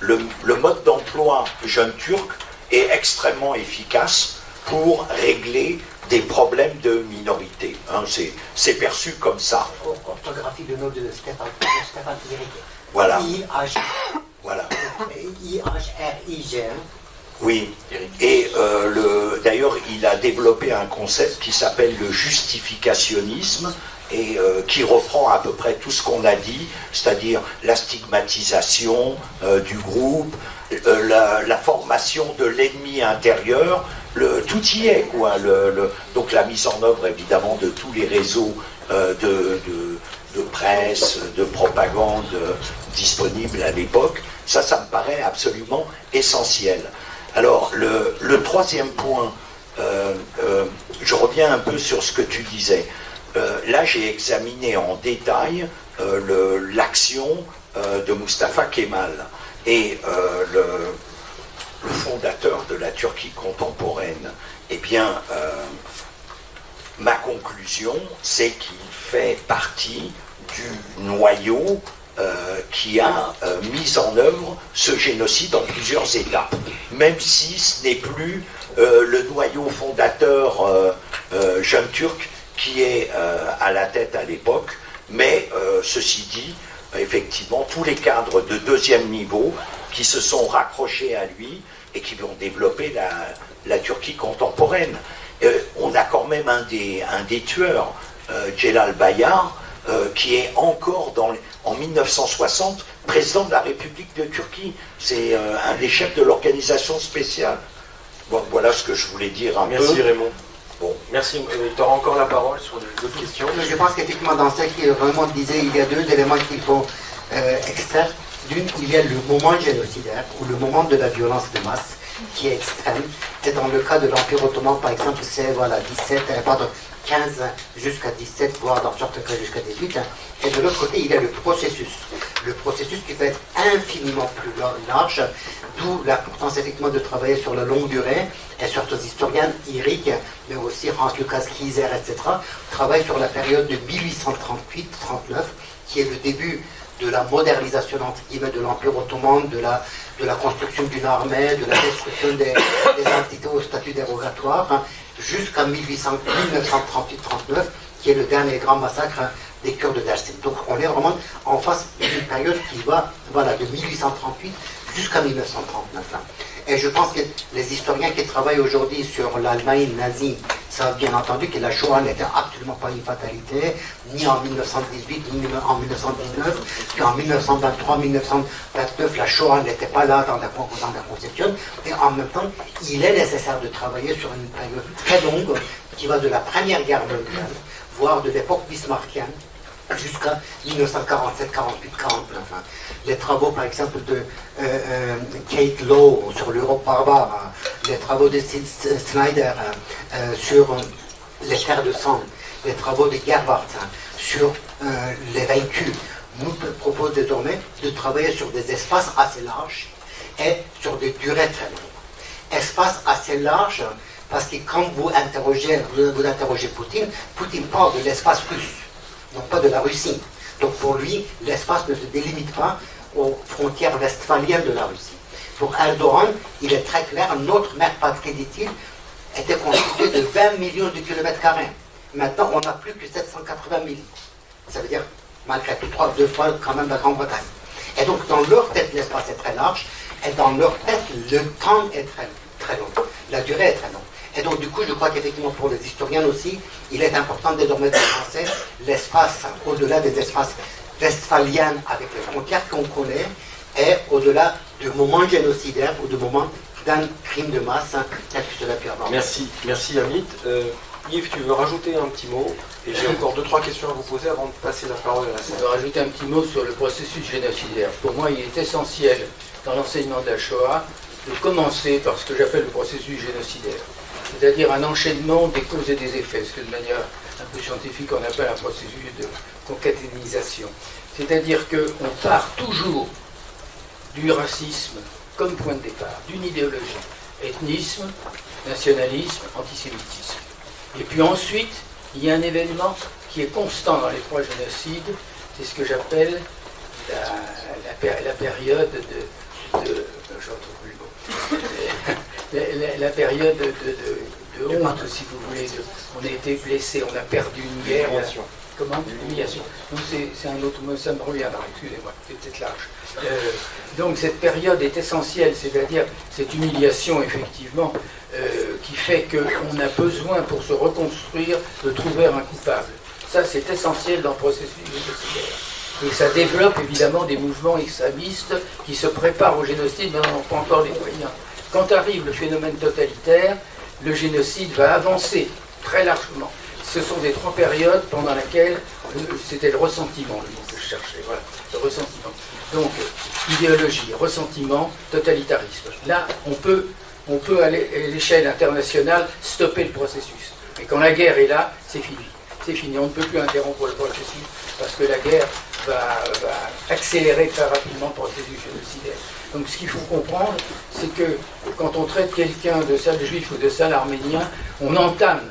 le mode d'emploi jeune turc est extrêmement efficace pour régler des problèmes de minorité. Hein, c'est perçu comme ça. Orthographie de nom de Stéphane Ihrige. Voilà. I-H. Voilà. I-H-R-I-G. Oui. Et d'ailleurs, il a développé un concept qui s'appelle le justificationnisme et qui reprend à peu près tout ce qu'on a dit, c'est-à-dire la stigmatisation du groupe, la formation de l'ennemi intérieur, tout y est, quoi. Donc la mise en œuvre, évidemment, de tous les réseaux de presse, de propagande disponibles à l'époque, ça me paraît absolument essentiel. Alors, le troisième point, je reviens un peu sur ce que tu disais. Là, j'ai examiné en détail l'action de Mustafa Kemal. Et le fondateur de la Turquie contemporaine, eh bien, ma conclusion, c'est qu'il fait partie du noyau qui a mis en œuvre ce génocide en plusieurs étapes, même si ce n'est plus le noyau fondateur jeune turc qui est à la tête à l'époque, mais ceci dit, effectivement, tous les cadres de deuxième niveau qui se sont raccrochés à lui et qui vont développer la Turquie contemporaine. On a quand même un des tueurs, Celal Bayar, qui est encore en 1960 président de la République de Turquie. C'est un des chefs de l'organisation spéciale. Bon, voilà ce que je voulais dire un peu. Merci Raymond. Bon. Merci. Tu auras encore la parole sur d'autres questions. Je pense qu'effectivement, dans ce qu'il vraiment disait, il y a deux éléments qu'il faut extraire. D'une, il y a le moment génocidaire, ou le moment de la violence de masse, qui est extrême. Et dans le cas de l'Empire ottoman, par exemple, c'est 15 jusqu'à 17, voire dans certains cas jusqu'à 18. Et de l'autre côté, il y a le processus. Le processus qui peut être infiniment plus large, d'où l'importance effectivement de travailler sur la longue durée, et surtout historiens, Ihrig, mais aussi Hans Lucas Kieser, etc., travaillent sur la période de 1838-39, qui est le début de la modernisation entre guillemets de l'Empire ottoman, de la construction d'une armée, de la destruction des entités au statut dérogatoire, jusqu'à 1938-39, qui est le dernier grand massacre des Kurdes de Dersim. Donc on est vraiment en face d'une période qui va de 1838 jusqu'à 1939. Et je pense que les historiens qui travaillent aujourd'hui sur l'Allemagne nazie savent bien entendu que la Shoah n'était absolument pas une fatalité, ni en 1918, ni en 1919, qu'en 1923-1929, la Shoah n'était pas là dans la conception. Et en même temps, il est nécessaire de travailler sur une période très longue qui va de la Première Guerre mondiale, voire de l'époque bismarckienne, jusqu'à 1947, 48, 49. Les travaux, par exemple, de Kate Lowe sur l'Europe barbare, les travaux de Snyder sur les terres de sang, les travaux de Gerhardt sur les vaincus, nous proposent désormais de travailler sur des espaces assez larges et sur des durées très longues. Espace assez large, parce que quand vous interrogez Poutine, Poutine parle de l'espace russe, non pas de la Russie. Donc pour lui, l'espace ne se délimite pas aux frontières westphaliennes de la Russie. Pour Erdogan, il est très clair, notre mère patrie, dit-il, était constituée de 20 millions de kilomètres carrés. Maintenant, on n'a plus que 780 000. Ça veut dire, malgré tout, 2 fois quand même la Grande-Bretagne. Et donc, dans leur tête, l'espace est très large, et dans leur tête, le temps est très, très long. La durée est très longue. Et donc, du coup, je crois qu'effectivement, pour les historiens aussi, il est important désormais de penser l'espace au-delà des espaces westphaliens avec les frontières qu'on connaît, et au-delà du moment génocidaire ou du moment d'un crime de masse, tel que cela peut avoir. Merci Amit. Yves, tu veux rajouter un petit mot? Et j'ai encore 2-3 questions à vous poser avant de passer la parole à la salle. Je veux rajouter un petit mot sur le processus génocidaire. Pour moi, il est essentiel dans l'enseignement de la Shoah de commencer par ce que j'appelle le processus génocidaire, c'est-à-dire un enchaînement des causes et des effets, ce que de manière un peu scientifique on appelle un processus de concaténisation. C'est-à-dire qu'on part toujours du racisme comme point de départ, d'une idéologie, ethnisme, nationalisme, antisémitisme. Et puis ensuite, il y a un événement qui est constant dans les 3 génocides, c'est ce que j'appelle la période la période honte, si vous voulez. On a été blessé, on a perdu une guerre. Comment? L'humiliation. Donc c'est un autre mot, ça me reviendra, excusez-moi, c'est peut-être large. Donc cette période est essentielle, c'est-à-dire cette humiliation, effectivement, qui fait qu'on a besoin, pour se reconstruire, de trouver un coupable. Ça, c'est essentiel dans le processus génocidaire. Et ça développe évidemment des mouvements extrémistes qui se préparent au génocide, mais n'en ont pas encore les moyens. Quand arrive le phénomène totalitaire, le génocide va avancer très largement. Ce sont des 3 périodes pendant lesquelles c'était le ressentiment, le mot que je cherchais, voilà, le ressentiment. Donc, idéologie, ressentiment, totalitarisme. Là, on peut à l'échelle internationale stopper le processus. Mais quand la guerre est là, c'est fini. C'est fini, on ne peut plus interrompre le processus parce que la guerre va accélérer très rapidement le processus génocidaire. Donc ce qu'il faut comprendre, c'est que quand on traite quelqu'un de sale juif ou de sale arménien, on entame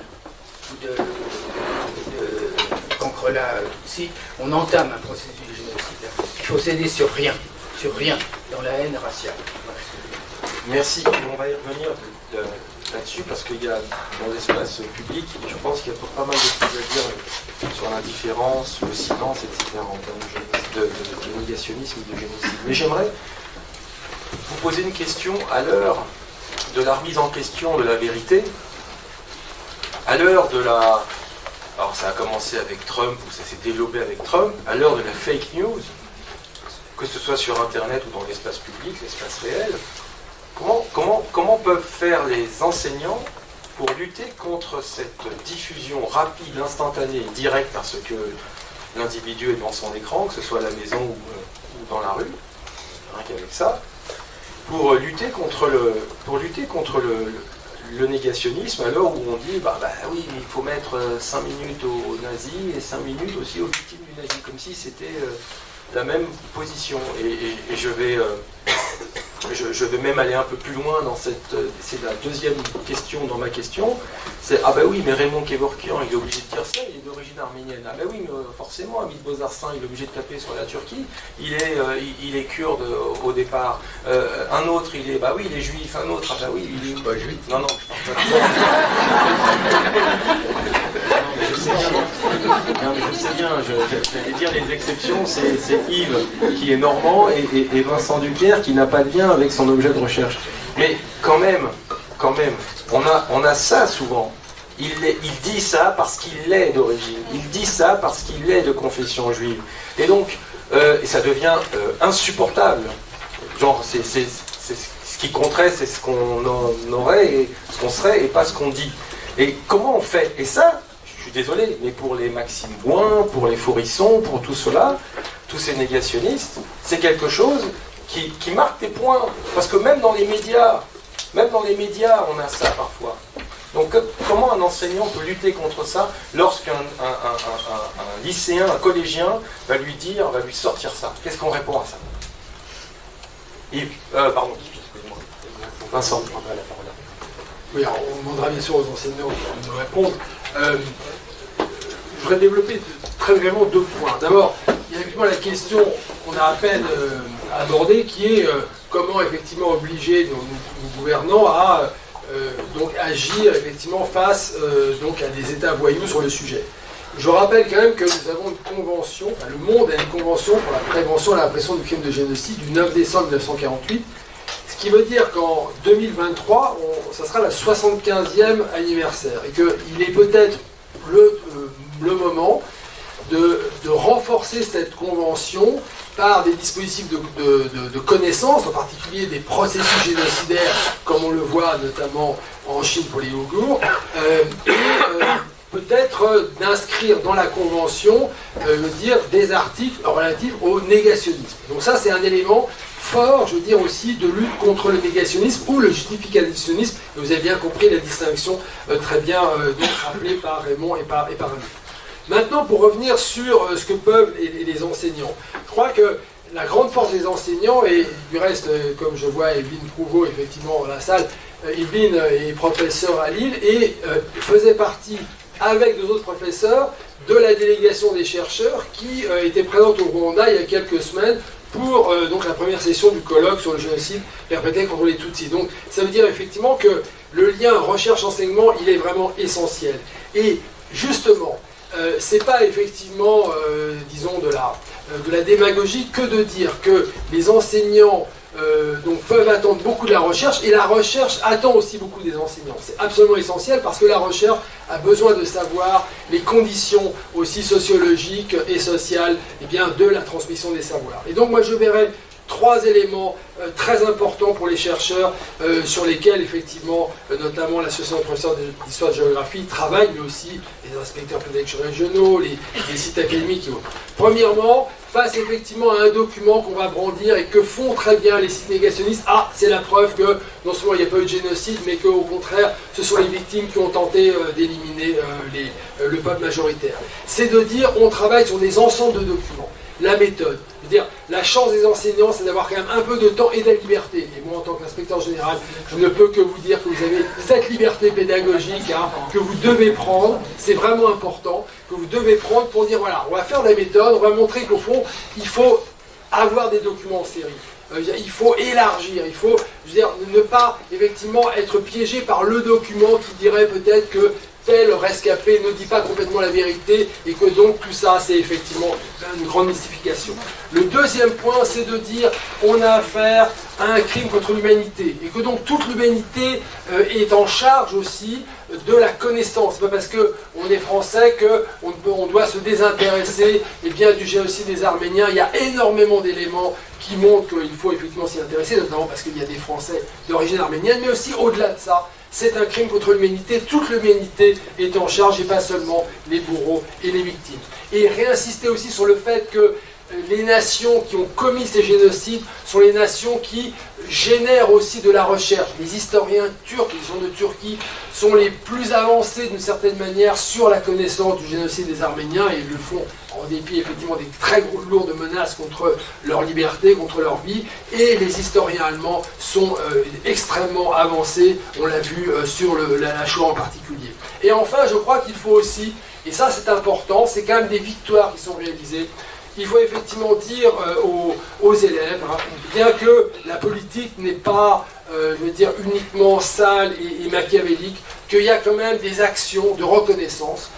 Cancrela Tutsi, on entame un processus génocidaire. Il faut céder sur rien, dans la haine raciale. Merci, on va y revenir là-dessus parce qu'il y a dans l'espace public, je pense qu'il y a pas mal de choses à dire sur l'indifférence, le silence, etc. en termes de négationnisme et de génocide. Mais j'aimerais vous poser une question à l'heure de la remise en question de la vérité, à l'heure de la... Alors ça a commencé avec Trump, ou ça s'est développé avec Trump, à l'heure de la fake news, que ce soit sur Internet ou dans l'espace public, l'espace réel, comment peuvent faire les enseignants pour lutter contre cette diffusion rapide, instantanée et directe, parce que l'individu est devant son écran, que ce soit à la maison ou dans la rue, rien qu'avec ça, pour lutter contre le négationnisme, à l'heure où on dit bah oui, il faut mettre 5 minutes aux nazis et 5 minutes aussi aux victimes du nazi, comme si c'était la même position. Et je vais même aller un peu plus loin dans cette... C'est la deuxième question dans ma question. C'est ah ben oui, mais Raymond Kevorkian, il est obligé de dire ça, il est d'origine arménienne. Ah ben oui, mais forcément, Hamid Bozarsan, il est obligé de taper sur la Turquie. Il est kurde au départ. Un autre, il est juif. Un autre, ah ben oui, il est pas juif. Non, je parle pas de ça. Je sais bien, j'allais dire les exceptions, c'est Yves qui est normand et Vincent Duclerc qui n'a pas de lien avec son objet de recherche. Mais quand même, on a ça souvent. Il dit ça parce qu'il l'est d'origine. Il dit ça parce qu'il est de confession juive. Et donc, ça devient insupportable. Genre, c'est ce qui compterait, c'est ce qu'on aurait et ce qu'on serait et pas ce qu'on dit. Et comment on fait? Et ça, je suis désolé, mais pour les Maxime Bouin, pour les Faurisson, pour tout cela, tous ces négationnistes, c'est quelque chose qui marque des points. Parce que même dans les médias, on a ça parfois. Donc comment un enseignant peut lutter contre ça lorsqu'un un lycéen, un collégien va lui sortir ça? Qu'est-ce qu'on répond à ça? Yves, pardon, excusez-moi. Vincent, vous prendrez la parole. Oui, alors on demandera bien sûr aux enseignants de nous répondre. Je voudrais développer très vraiment 2 points. D'abord, il y a effectivement la question qu'on a à peine abordée, qui est comment effectivement obliger nos gouvernants à donc agir effectivement face donc à des États voyous sur le sujet. Je rappelle quand même que nous avons une convention, enfin le monde a une convention pour la prévention et la répression du crime de génocide du 9 décembre 1948, ce qui veut dire qu'en 2023, ça sera la 75e anniversaire, et qu'il est peut-être le moment de renforcer cette convention par des dispositifs de connaissance, en particulier des processus génocidaires, comme on le voit notamment en Chine pour les Ouïghours, peut-être d'inscrire dans la Convention des articles relatifs au négationnisme. Donc ça, c'est un élément fort, je veux dire aussi, de lutte contre le négationnisme ou le justificationnisme. Et vous avez bien compris la distinction très bien donc rappelée par Raymond et par lui. Maintenant, pour revenir sur ce que peuvent les enseignants, je crois que la grande force des enseignants, et du reste, comme je vois Evelyne Prouveau effectivement dans la salle, Evelyne est professeure à Lille et faisait partie, avec 2 autres professeurs, de la délégation des chercheurs qui était présente au Rwanda il y a quelques semaines pour donc la première session du colloque sur le génocide perpétré contre les Tutsis. Donc ça veut dire effectivement que le lien recherche-enseignement, il est vraiment essentiel. Et justement, c'est pas effectivement, disons, de la démagogie que de dire que les enseignants donc peuvent attendre beaucoup de la recherche, et la recherche attend aussi beaucoup des enseignants. C'est absolument essentiel parce que la recherche a besoin de savoir les conditions aussi sociologiques et sociales de la transmission des savoirs. Et donc moi je verrais 3 éléments très importants pour les chercheurs sur lesquels effectivement notamment l'association de professeurs d'histoire et de géographie travaille, mais aussi les inspecteurs pédagogiques régionaux, les sites académiques et autres. Premièrement, face effectivement à un document qu'on va brandir et que font très bien les sites négationnistes, c'est la preuve que non seulement il n'y a pas eu de génocide, mais qu'au contraire ce sont les victimes qui ont tenté d'éliminer le peuple majoritaire. C'est de dire on travaille sur des ensembles de documents. La méthode. Je veux dire, la chance des enseignants, c'est d'avoir quand même un peu de temps et de la liberté. Et moi, en tant qu'inspecteur général, je ne peux que vous dire que vous avez cette liberté pédagogique que vous devez prendre. C'est vraiment important, que vous devez prendre pour dire, voilà, on va faire de la méthode, on va montrer qu'au fond, il faut avoir des documents en série. Il faut élargir, il faut, je veux dire, ne pas effectivement être piégé par le document qui dirait peut-être que tel rescapé ne dit pas complètement la vérité et que donc tout ça c'est effectivement une grande mystification. Le deuxième point, c'est de dire qu'on a affaire à un crime contre l'humanité et que donc toute l'humanité est en charge aussi de la connaissance. C'est pas parce qu'on est français qu'on doit se désintéresser du génocide des Arméniens. Il y a énormément d'éléments qui montrent qu'il faut effectivement s'y intéresser, notamment parce qu'il y a des Français d'origine arménienne, mais aussi au-delà de ça, c'est un crime contre l'humanité. Toute l'humanité est en charge et pas seulement les bourreaux et les victimes. Et réinsister aussi sur le fait que les nations qui ont commis ces génocides sont les nations qui génèrent aussi de la recherche. Les historiens turcs, les gens de Turquie, sont les plus avancés d'une certaine manière sur la connaissance du génocide des Arméniens et ils le font en dépit effectivement des très lourdes menaces contre leur liberté, contre leur vie. Et les historiens allemands sont extrêmement avancés, on l'a vu sur la Shoah en particulier. Et enfin, je crois qu'il faut aussi, et ça c'est important, c'est quand même des victoires qui sont réalisées. Il faut effectivement dire aux élèves, bien que la politique n'est pas, uniquement sale et machiavélique, qu'il y a quand même des actions de reconnaissance.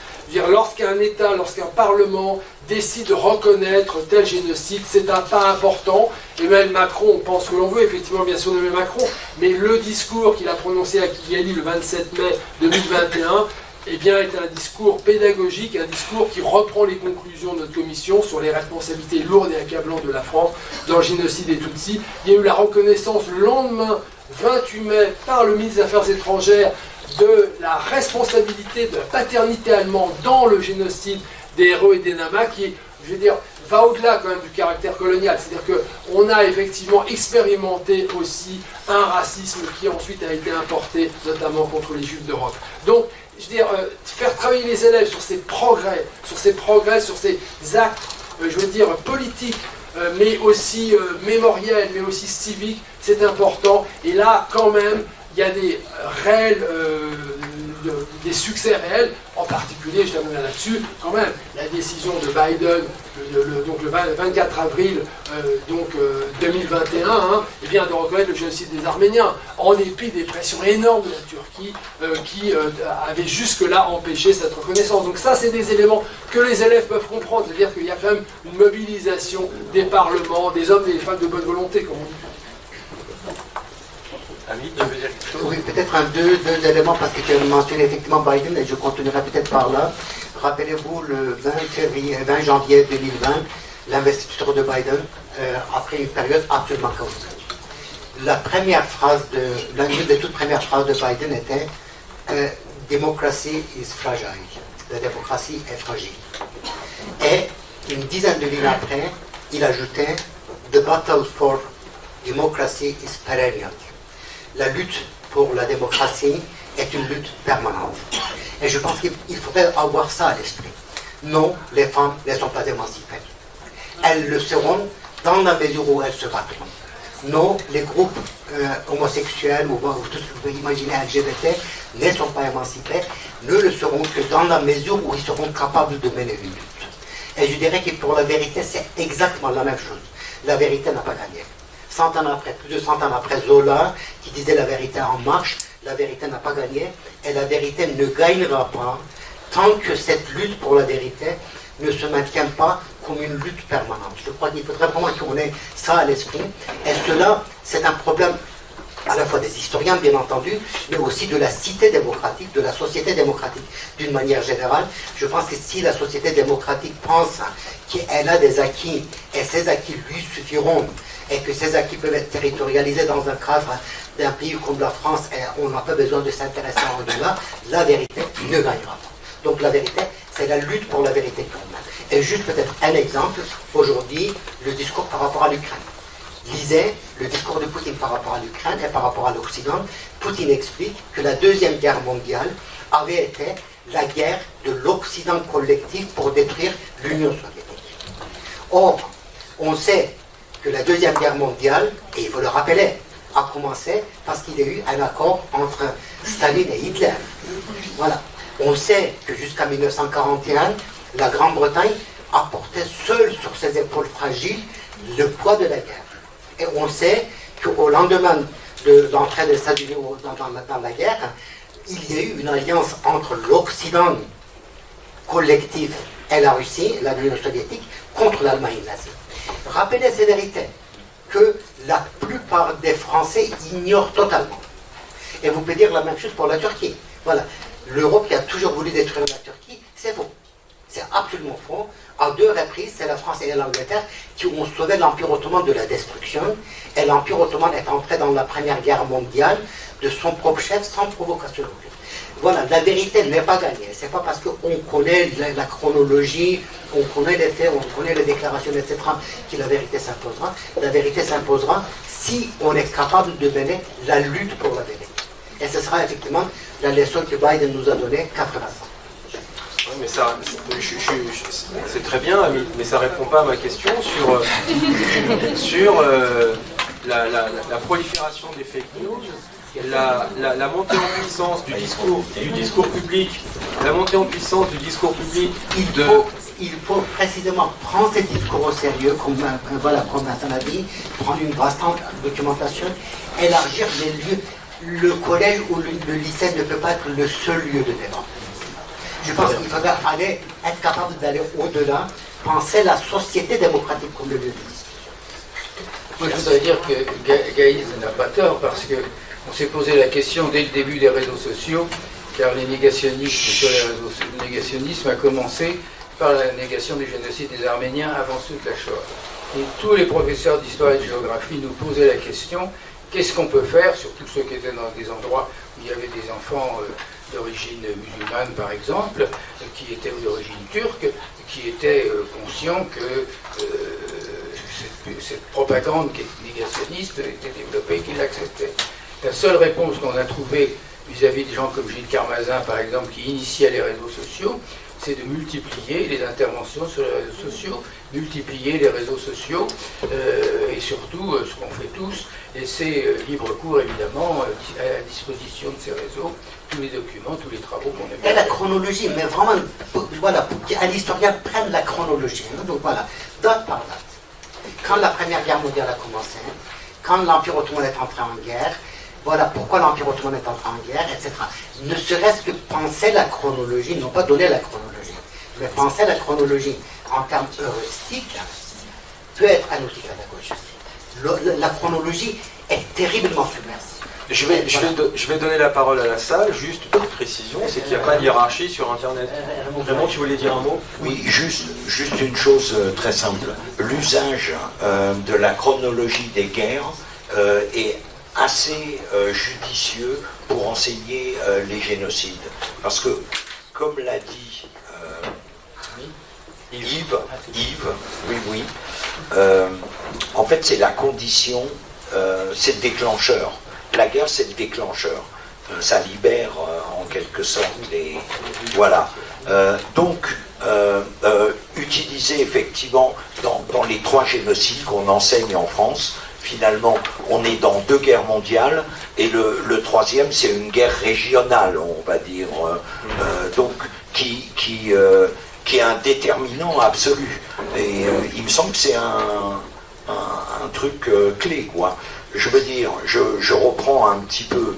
Lorsqu'un État, lorsqu'un Parlement décide de reconnaître tel génocide, c'est un pas important. Emmanuel Macron, on pense que l'on veut effectivement bien sûr nommer Macron, mais le discours qu'il a prononcé à Kigali le 27 mai 2021, est un discours pédagogique, un discours qui reprend les conclusions de notre commission sur les responsabilités lourdes et accablantes de la France dans le génocide des Tutsis. Il y a eu la reconnaissance le lendemain, 28 mai, par le ministre des Affaires étrangères de la responsabilité de la paternité allemande dans le génocide des héros et des Nama, qui, va au-delà quand même du caractère colonial. C'est-à-dire qu'on a effectivement expérimenté aussi un racisme qui ensuite a été importé, notamment contre les Juifs d'Europe. Donc, faire travailler les élèves sur ces progrès, sur ces actes, politiques, mais aussi mémoriels, mais aussi civiques, c'est important. Et là, quand même, il y a des réels, des succès réels, en particulier, je termine là-dessus, quand même, la décision de Biden, le 24 avril 2021, de reconnaître le génocide des Arméniens, en dépit des pressions énormes de la Turquie, qui avait jusque-là empêché cette reconnaissance. Donc ça, c'est des éléments que les élèves peuvent comprendre, c'est-à-dire qu'il y a quand même une mobilisation des parlements, des hommes et des femmes de bonne volonté, comme on dit. Ami, tu veux dire quelque chose? Oui, peut-être deux éléments, parce que tu as mentionné effectivement Biden, et je continuerai peut-être par là. Rappelez-vous, le 20 janvier 2020, l'investiture de Biden, après une période absolument chaotique. L'une des toutes premières phrases de Biden était Democracy is fragile. La démocratie est fragile. Et une dizaine de lignes après, il ajoutait The battle for democracy is perennial. La lutte pour la démocratie est une lutte permanente. Et je pense qu'il faudrait avoir ça à l'esprit. Non, les femmes ne sont pas émancipées. Elles le seront dans la mesure où elles se battront. Non, les groupes homosexuels ou tout ce que vous pouvez imaginer LGBT ne sont pas émancipés, ne le seront que dans la mesure où ils seront capables de mener une lutte. Et je dirais que pour la vérité, c'est exactement la même chose. La vérité n'a pas gagné. 100 ans après, plus de 100 ans après Zola, qui disait la vérité en marche, la vérité n'a pas gagné, et la vérité ne gagnera pas tant que cette lutte pour la vérité ne se maintient pas comme une lutte permanente. Je crois qu'il faudrait vraiment qu'on ait ça à l'esprit, et cela, c'est un problème à la fois des historiens, bien entendu, mais aussi de la cité démocratique, de la société démocratique d'une manière générale. Je pense que si la société démocratique pense qu'elle a des acquis, et ces acquis lui suffiront, et que ces acquis peuvent être territorialisés dans un cadre d'un pays comme la France, et on n'a pas besoin de s'intéresser en delà, la vérité ne gagnera pas. Donc la vérité, c'est la lutte pour la vérité qu'on a. Et juste peut-être un exemple, aujourd'hui, le discours par rapport à l'Ukraine. Lisez le discours de Poutine par rapport à l'Ukraine et par rapport à l'Occident. Poutine explique que la Deuxième Guerre mondiale avait été la guerre de l'Occident collectif pour détruire l'Union soviétique. Or, on sait que la Deuxième Guerre mondiale, et il faut le rappeler, a commencé parce qu'il y a eu un accord entre Staline et Hitler. Voilà. On sait que jusqu'à 1941, la Grande-Bretagne a porté seule sur ses épaules fragiles le poids de la guerre. Et on sait qu'au lendemain de l'entrée des États-Unis dans la guerre, il y a eu une alliance entre l'Occident collectif et la Russie, l'Union soviétique, contre l'Allemagne nazie. Rappelez ces vérités que la plupart des Français ignorent totalement. Et vous pouvez dire la même chose pour la Turquie. Voilà. L'Europe qui a toujours voulu détruire la Turquie, c'est faux. C'est absolument faux. À deux reprises, c'est la France et l'Angleterre qui ont sauvé l'Empire ottoman de la destruction. Et l'Empire ottoman est entré dans la Première Guerre mondiale de son propre chef sans provocation aucune. Voilà, la vérité n'est pas gagnée. C'est pas parce qu'on connaît la chronologie, on connaît les faits, on connaît les déclarations, etc., que la vérité s'imposera. La vérité s'imposera si on est capable de mener la lutte pour la vérité. Et ce sera effectivement la leçon que Biden nous a donnée 80 ans. Oui, mais ça, c'est très bien, mais ça ne répond pas à ma question sur la prolifération des fake news, la montée en puissance du discours public, la montée en puissance du discours public. Il faut précisément prendre ces discours au sérieux, comme Nathan a dit, prendre une vaste documentation, élargir les lieux. Le collège ou le lycée ne peut pas être le seul lieu de débat. Je pense qu'il faudra être capable d'aller au-delà, penser la société démocratique comme le lieu de discussion. Moi, je voudrais dire que Gaïs n'a pas tort, parce qu'on s'est posé la question dès le début des réseaux sociaux, car le négationnisme a commencé par la négation du génocide des Arméniens avant ceux de la Shoah. Et tous les professeurs d'histoire et de géographie nous posaient la question: qu'est-ce qu'on peut faire, surtout ceux qui étaient dans des endroits où il y avait des enfants d'origine musulmane, par exemple, qui étaient d'origine turque, qui étaient conscients que cette propagande qui est négationniste était développée et qu'ils l'acceptaient. La seule réponse qu'on a trouvée vis-à-vis de gens comme Gilles Carmazin, par exemple, qui initiaient les réseaux sociaux, c'est de multiplier les interventions sur les réseaux sociaux, multiplier les réseaux sociaux, et surtout, ce qu'on fait tous, laisser libre cours, évidemment, à la disposition de ces réseaux, tous les documents, tous les travaux qu'on a fait. Et la chronologie, mais vraiment, voilà, pour qu'un historien prenne la chronologie. Hein, donc voilà, date par date. Quand la Première Guerre mondiale a commencé, quand l'Empire ottoman est entré en guerre, voilà pourquoi l'Empire ottoman est entré en guerre, etc. Ne serait-ce que penser la chronologie, non pas donner la chronologie, mais penser la chronologie en termes heuristiques peut être un outil pédagogique. La chronologie est terriblement submerse. Je vais donner la parole à la salle, juste une petite précision, c'est qu'il n'y a pas de hiérarchie sur Internet. Raymond, tu voulais dire un mot? Oui, juste une chose très simple. L'usage de la chronologie des guerres est assez judicieux pour enseigner les génocides. Parce que, comme l'a dit Yves, oui, en fait c'est la condition, c'est le déclencheur. La guerre, c'est le déclencheur. Ça libère en quelque sorte les... Voilà. Donc, utiliser effectivement dans les 3 génocides qu'on enseigne en France, finalement, on est dans 2 guerres mondiales, et le 3e, c'est une guerre régionale, on va dire, donc qui est un déterminant absolu. Et il me semble que c'est un truc clé, quoi. Je veux dire, je reprends un petit peu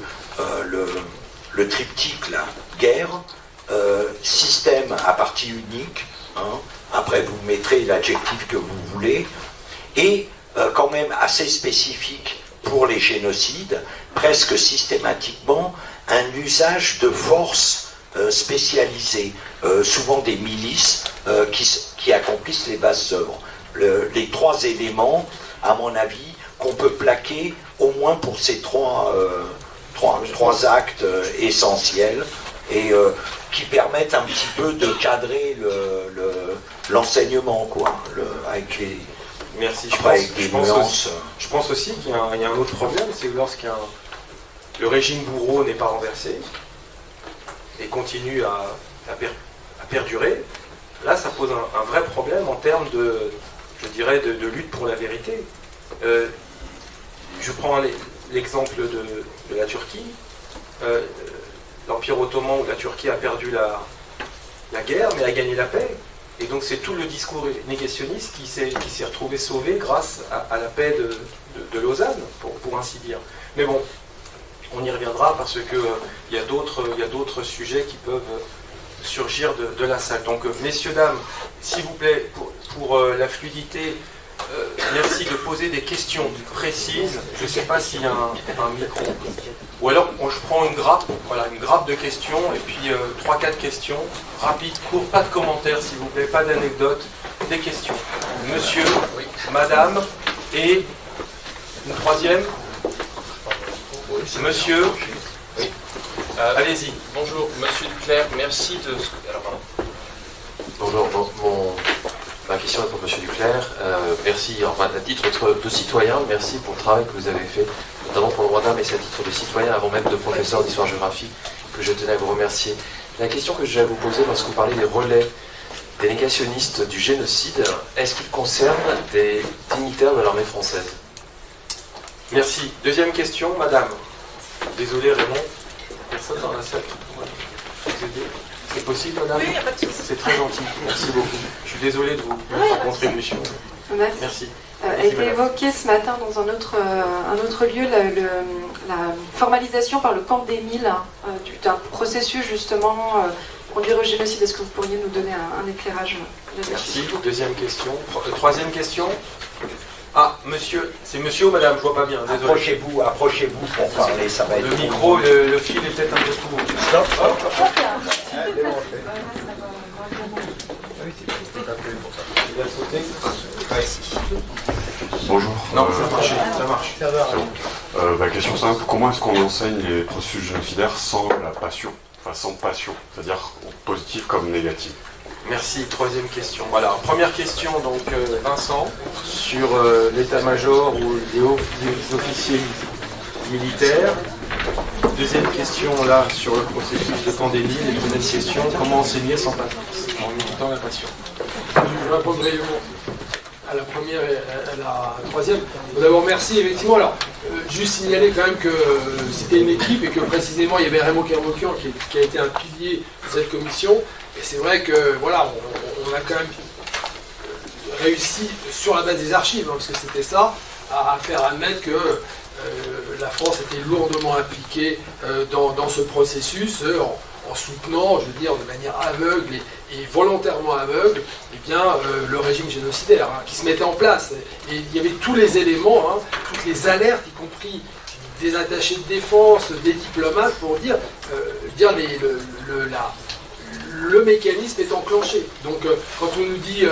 le triptyque, là, guerre, système à partie unique, hein, après vous mettrez l'adjectif que vous voulez, et quand même assez spécifique pour les génocides, presque systématiquement un usage de forces spécialisées, souvent des milices qui accomplissent les basses œuvres. Les trois éléments, à mon avis, qu'on peut plaquer au moins pour ces trois actes essentiels et qui permettent un petit peu de cadrer l'enseignement, quoi, avec les... Merci. Je pense aussi qu'il y a un autre problème, c'est que le régime bourreau n'est pas renversé et continue à perdurer, là ça pose un vrai problème en termes de lutte pour la vérité. Je prends l'exemple de la Turquie. L'Empire ottoman, où la Turquie a perdu la guerre, mais a gagné la paix. Et donc c'est tout le discours négationniste qui s'est retrouvé sauvé grâce à la paix de Lausanne, pour ainsi dire. Mais bon, on y reviendra parce que il y a d'autres sujets qui peuvent surgir de la salle. Donc messieurs, dames, s'il vous plaît, pour la fluidité, merci de poser des questions précises. Je ne sais pas s'il y a un micro. Ou alors je prends une grappe de questions, et puis 3-4 questions, rapides, courtes, pas de commentaires s'il vous plaît, pas d'anecdotes, des questions. Monsieur, madame, et une troisième. Monsieur, oui. Allez-y. Bonjour, monsieur Duclerc, merci de... Alors, pardon. Bonjour, ma question est pour monsieur Duclerc. Merci, enfin, à titre de citoyen, merci pour le travail que vous avez fait, notamment pour le Rwanda, mais c'est à titre de citoyen, avant même de professeur d'histoire-géographie, que je tenais à vous remercier. La question que je vais vous poser, lorsque vous parlez des relais des négationnistes du génocide, est-ce qu'ils concernent des dignitaires de l'armée française? Merci. Deuxième question, madame. Désolé Raymond, personne dans la salle qui pourrait vous aider. C'est possible, madame? Oui, pas de souci. C'est très gentil, merci beaucoup. Je suis désolé de vous mettre en contribution. Merci. A été évoqué ce matin dans un autre lieu la formalisation par le camp d'Émile d'un processus justement conduire au génocide. Est-ce que vous pourriez nous donner un éclairage là-dessus? Merci. Deuxième question. Troisième question. Ah, monsieur, c'est monsieur ou madame, je vois pas bien, désolé. Approchez-vous pour parler, ça va être... Le micro, le fil est peut-être un peu trop haut. Stop. Il a sauté. Bonjour. Non, ça marche. Question simple, comment est-ce qu'on enseigne les processus génocidaires sans la passion, enfin sans passion, c'est-à-dire positive comme négative? Merci. Troisième question. Voilà. Première question, donc Vincent, sur l'état-major ou les officiers militaires. Deuxième question, là, sur le processus de pandémie. Et troisième question, comment enseigner sans passion, en limitant la passion? Je répondrai à la première et à la troisième. D'abord, merci, effectivement. Alors, juste signaler quand même que c'était une équipe et que précisément, il y avait Raymond Kermokian qui a été un pilier de cette commission. Et c'est vrai que, voilà, on a quand même réussi, sur la base des archives, hein, parce que c'était ça, à faire admettre que la France était lourdement impliquée dans ce processus, en soutenant, je veux dire, de manière aveugle et volontairement aveugle, eh bien, le régime génocidaire qui se mettait en place. Et il y avait tous les éléments, toutes les alertes, y compris des attachés de défense, des diplomates, pour dire le mécanisme est enclenché. Donc quand on nous dit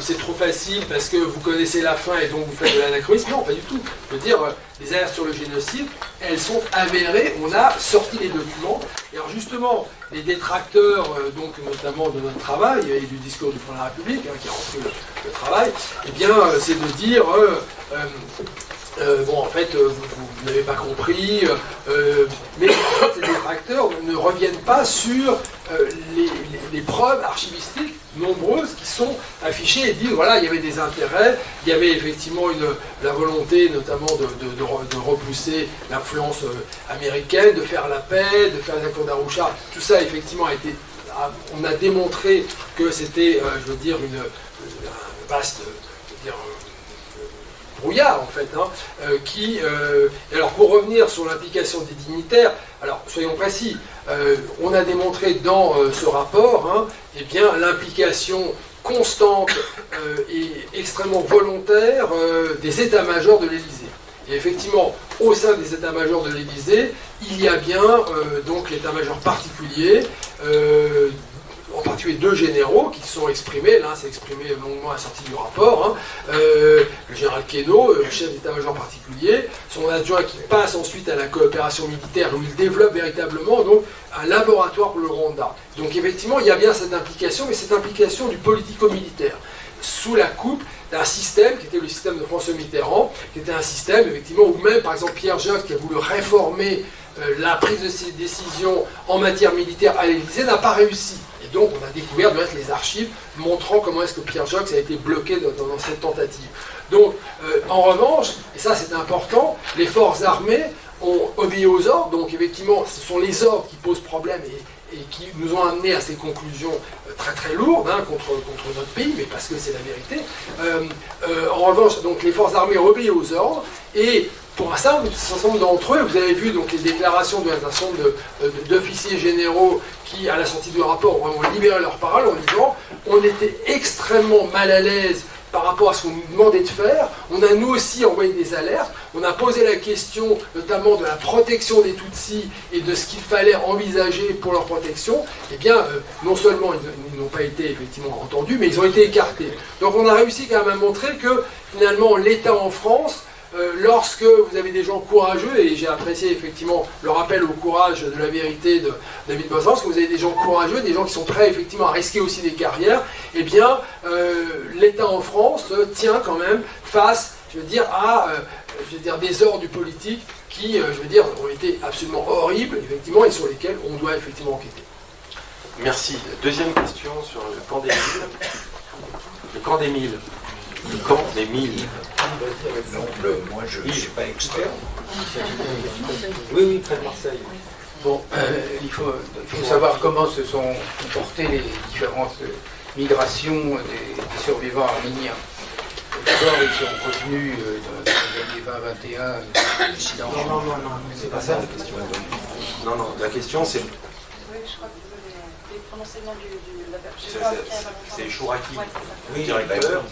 c'est trop facile parce que vous connaissez la fin et donc vous faites de l'anachronisme, non, pas du tout. Je veux dire, les alertes sur le génocide, elles sont avérées, on a sorti les documents. Et alors justement, les détracteurs, donc notamment de notre travail et du discours du président de la République, qui a repris le travail, eh bien c'est de dire en fait, vous n'avez pas compris, mais en fait, ces détracteurs ne reviennent pas sur les preuves archivistiques nombreuses qui sont affichées et disent, voilà, il y avait des intérêts, il y avait effectivement la volonté notamment de repousser l'influence américaine, de faire la paix, de faire les accords d'Arusha. Tout ça, effectivement, on a démontré que c'était, je veux dire, un vaste brouillard en fait, alors pour revenir sur l'implication des dignitaires, alors soyons précis, on a démontré dans ce rapport eh bien, l'implication constante et extrêmement volontaire des états-majors de l'Élysée. Et effectivement, au sein des états-majors de l'Élysée, il y a bien donc l'état-major particulier, en particulier 2 généraux qui se sont exprimés. L'un s'est exprimé longuement à la sortie du rapport, le général Queneau, chef d'état-major particulier, son adjoint qui passe ensuite à la coopération militaire où il développe véritablement donc, un laboratoire pour le Rwanda. Donc effectivement, il y a bien cette implication, mais cette implication du politico-militaire, sous la coupe d'un système qui était le système de François Mitterrand, qui était un système effectivement où même par exemple Pierre Joxe qui a voulu réformer la prise de ses décisions en matière militaire à l'Élysée n'a pas réussi. Et donc on a découvert les archives montrant comment est-ce que Pierre Joxe a été bloqué dans cette tentative. Donc en revanche, et ça c'est important, les forces armées ont obéi aux ordres, donc effectivement ce sont les ordres qui posent problème et qui nous ont amenés à ces conclusions très très lourdes contre notre pays, mais parce que c'est la vérité. En revanche, donc, les forces armées ont obéi aux ordres, et pour un certain nombre d'entre eux, vous avez vu donc, les déclarations d'un certain nombre d'officiers généraux qui, à la sortie du rapport, ont libéré leur parole en disant « on était extrêmement mal à l'aise par rapport à ce qu'on nous demandait de faire, on a nous aussi envoyé des alertes, on a posé la question notamment de la protection des Tutsis et de ce qu'il fallait envisager pour leur protection, eh bien, non seulement ils n'ont pas été effectivement entendus, mais ils ont été écartés. Donc on a réussi quand même à montrer que finalement l'État en France, lorsque vous avez des gens courageux, et j'ai apprécié effectivement le rappel au courage de la vérité de David Bozan, que vous avez des gens courageux, des gens qui sont prêts effectivement à risquer aussi des carrières, eh bien l'État en France tient quand même face, je veux dire, à des ordres du politique qui, je veux dire, ont été absolument horribles, effectivement, et sur lesquels on doit effectivement enquêter. Merci. Deuxième question sur le camp des Milles. Le camp des Milles. Le camp des Milles. Moi, je ne suis pas expert. Oui, près de Marseille. Bon, il faut savoir comment se sont comportées les différentes migrations des survivants arméniens. D'abord, ils sont revenus dans les années 20-21. Non, c'est pas ça la question. Non, la question c'est... Oui, je crois que vous avez les prononcements de la c'est Chouraki, oui, directeur.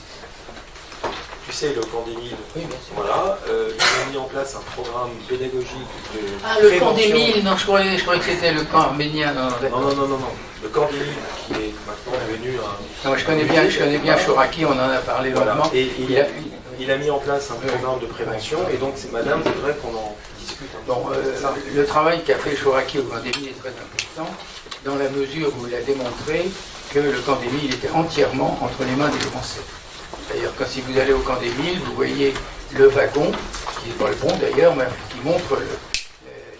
Tu sais, le camp des Milles, oui, voilà, ils ont mis en place un programme pédagogique de le camp des Milles, non, je croyais que c'était le camp arménien. Non. Le camp des Milles, qui est maintenant devenu un... Non, je connais bien Chouraki, on en a parlé longuement. Et il a mis en place un programme de prévention, et donc, madame, c'est vrai qu'on en discute un peu. Bon, le travail qu'a fait Chouraki au camp des Milles est très important, dans la mesure où il a démontré que le camp des Milles était entièrement entre les mains des Français. D'ailleurs, si vous allez au camp des Milles, vous voyez le wagon, qui n'est pas le bon d'ailleurs, mais qui montre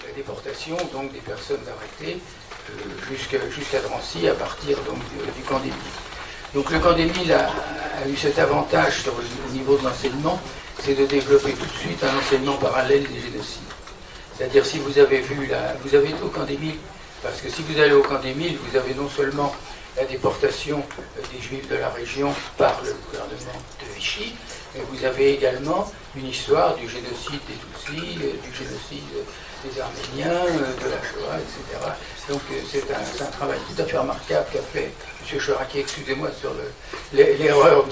la déportation donc, des personnes arrêtées jusqu'à Drancy à partir donc, du camp des Milles. Donc le camp des Milles a eu cet avantage sur le niveau de l'enseignement, c'est de développer tout de suite un enseignement parallèle des génocides. C'est-à-dire si vous avez vous avez été au camp des Milles, parce que si vous allez au camp des Milles, vous avez non seulement la déportation des Juifs de la région par le gouvernement de Vichy, mais vous avez également une histoire du génocide des Tutsis, du génocide des Arméniens, de la Shoah, etc. Donc c'est un travail tout à fait remarquable qu'a fait M. Chouraki, excusez-moi sur l'erreur,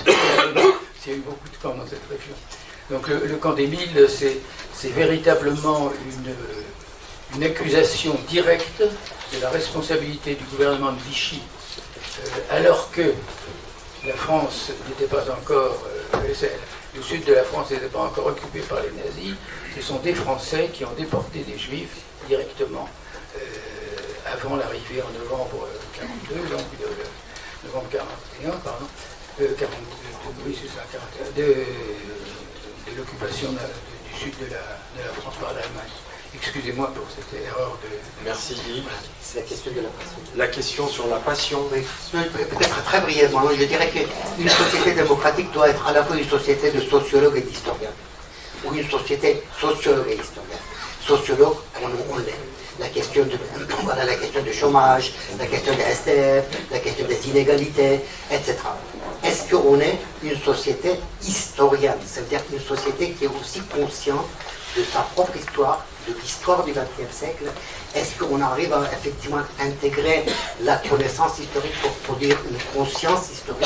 s'il y a eu beaucoup de camps dans cette région. Donc le camp des Milles, c'est véritablement une accusation directe de la responsabilité du gouvernement de Vichy, alors que la France n'était pas encore, le sud de la France n'était pas encore occupé par les nazis, ce sont des Français qui ont déporté des Juifs directement avant l'arrivée en novembre 42, donc novembre 41, pardon, 42, oui c'est ça, 41, de l'occupation du sud de la France par l'Allemagne. Excusez-moi pour cette erreur de... Merci Yves. C'est la question de la passion. La question sur la passion. Oui. Peut-être très brièvement, je dirais qu'une société démocratique doit être à la fois une société de sociologues et d'historiens, ou une société sociologue et historienne. Sociologue, on l'est. La question du chômage, la question des SDF, la question des inégalités, etc. est-ce qu'on est une société historienne, c'est-à-dire une société qui est aussi consciente de sa propre histoire, de l'histoire du XXe siècle? Est-ce qu'on arrive à effectivement intégrer la connaissance historique pour produire une conscience historique?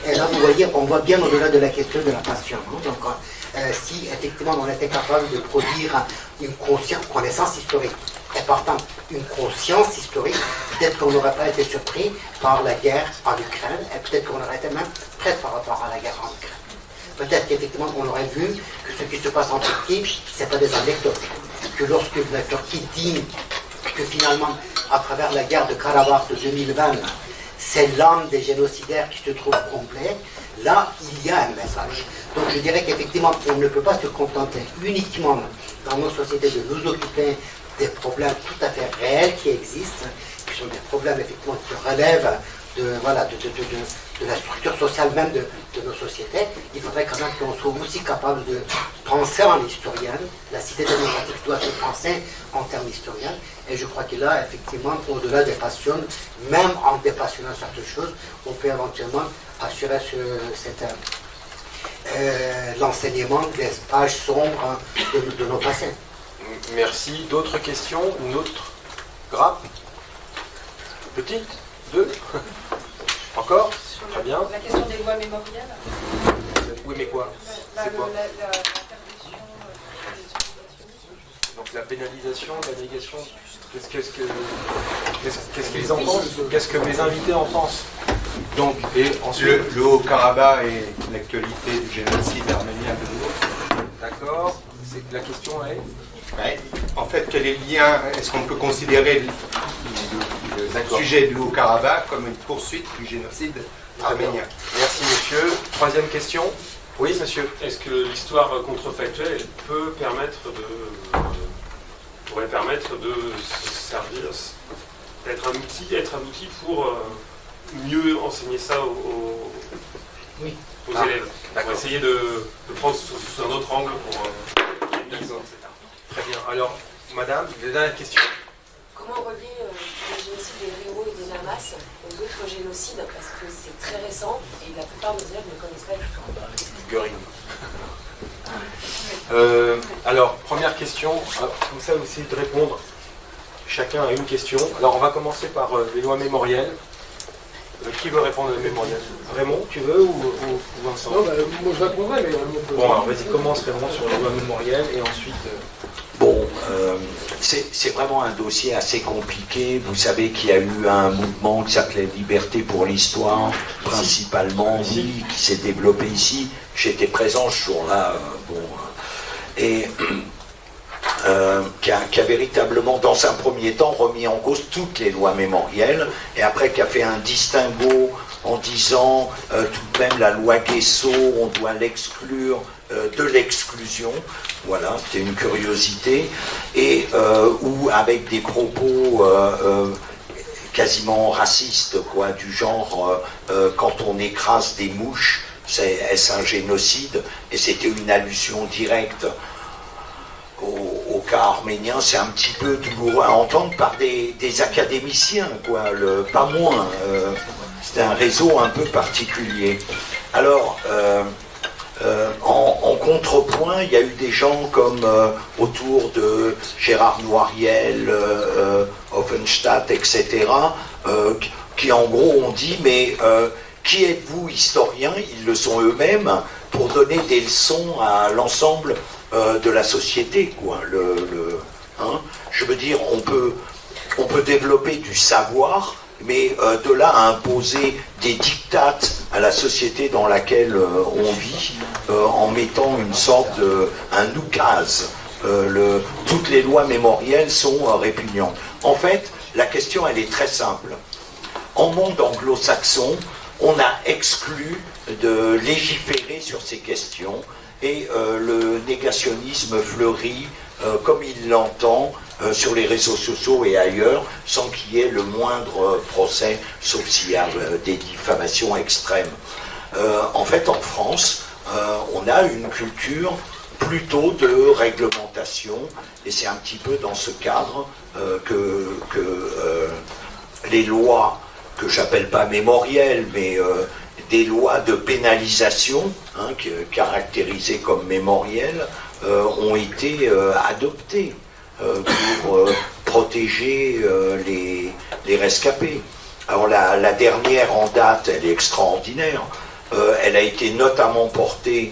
Et là, vous voyez, on voit bien au-delà de la question de la passion. Hein. Donc, si effectivement on était capable de produire une connaissance historique, et partant une conscience historique, peut-être qu'on n'aurait pas été surpris par la guerre en Ukraine, et peut-être qu'on aurait été même prêt par rapport à la guerre en Ukraine. Peut-être qu'effectivement on aurait vu que ce qui se passe en Turquie, ce n'est pas des anecdotes. Que lorsque la Turquie dit que finalement, à travers la guerre de Karabakh de 2020, c'est l'âme des génocidaires qui se trouve complet, là, il y a un message. Donc je dirais qu'effectivement, on ne peut pas se contenter uniquement dans nos sociétés de nous occuper des problèmes tout à fait réels qui existent, qui sont des problèmes effectivement qui relèvent de la structure sociale même de nos sociétés. Il faudrait quand même qu'on soit aussi capable de penser en historien. La cité démocratique doit se penser en termes historiens. Et je crois que là, effectivement, au-delà des passions, même en dépassionnant certaines choses, on peut éventuellement assurer l'enseignement des pages sombres de nos passés. Merci. D'autres questions? Une autre grappe? Petite? Deux? Encore? Très bien. La question des lois mémorielles. Oui, mais quoi? C'est quoi? Donc la pénalisation, la négation, qu'est-ce qu'ils en pensent? Qu'est-ce que mes invités en pensent? Donc, et ensuite... Le Haut-Karabakh et l'actualité du génocide arménien de l'autre. D'accord. La question est... Ouais. En fait, quel est le lien? Est-ce qu'on peut considérer le sujet du Haut-Karabakh comme une poursuite du génocide arménien? Merci, monsieur. Troisième question. Oui, monsieur. Est-ce que l'histoire contrefactuelle pourrait permettre de servir, être un outil pour mieux enseigner ça aux élèves, pour essayer de prendre sous un autre angle pour etc. Très bien. Alors, madame, la dernière question. Comment relier le génocide des Héros et des Hamas aux autres génocides? Parce que c'est très récent et la plupart des élèves ne connaissent pas du tout. Göring. Alors, première question, comme ça vous essayez de répondre chacun à une question. Alors, on va commencer par les lois mémorielles. Qui veut répondre à la mémorielle? Raymond, tu veux ou Vincent? Non, moi je répondrai, mais... Bon, alors vas-y, commence Raymond sur les lois mémorielles et ensuite... Bon, c'est vraiment un dossier assez compliqué. Vous savez qu'il y a eu un mouvement qui s'appelait Liberté pour l'Histoire, principalement, oui, qui s'est développé ici. J'étais présent ce jour-là, et qui a véritablement, dans un premier temps, remis en cause toutes les lois mémorielles, et après qui a fait un distinguo en disant tout de même la loi Guesso, on doit l'exclure de l'exclusion, voilà, c'est une curiosité, et ou avec des propos quasiment racistes, quoi, du genre quand on écrase des mouches, est-ce un génocide? Et c'était une allusion directe au cas arménien. C'est un petit peu douloureux à entendre par des académiciens, quoi, pas moins. C'était un réseau un peu particulier. Alors, en contrepoint, il y a eu des gens comme autour de Gérard Noiriel, Offenstadt, etc., qui en gros ont dit, mais qui êtes-vous historiens? Ils le sont eux-mêmes, pour donner des leçons à l'ensemble de la société, quoi. Je veux dire, on peut développer du savoir, mais de là à imposer des dictates à la société dans laquelle on vit, en mettant une sorte un oukase. Toutes les lois mémorielles sont répugnantes. En fait, la question, elle est très simple. En monde anglo-saxon, on a exclu de légiférer sur ces questions, et le négationnisme fleurit comme il l'entend sur les réseaux sociaux et ailleurs, sans qu'il y ait le moindre procès, sauf s'il y a des diffamations extrêmes. En fait, en France, on a une culture plutôt de réglementation, et c'est un petit peu dans ce cadre que les lois, que j'appelle pas mémorielles, mais des lois de pénalisation, caractérisées comme mémorielles, ont été adoptées pour protéger les rescapés. Alors la dernière en date, elle est extraordinaire. Elle a été notamment portée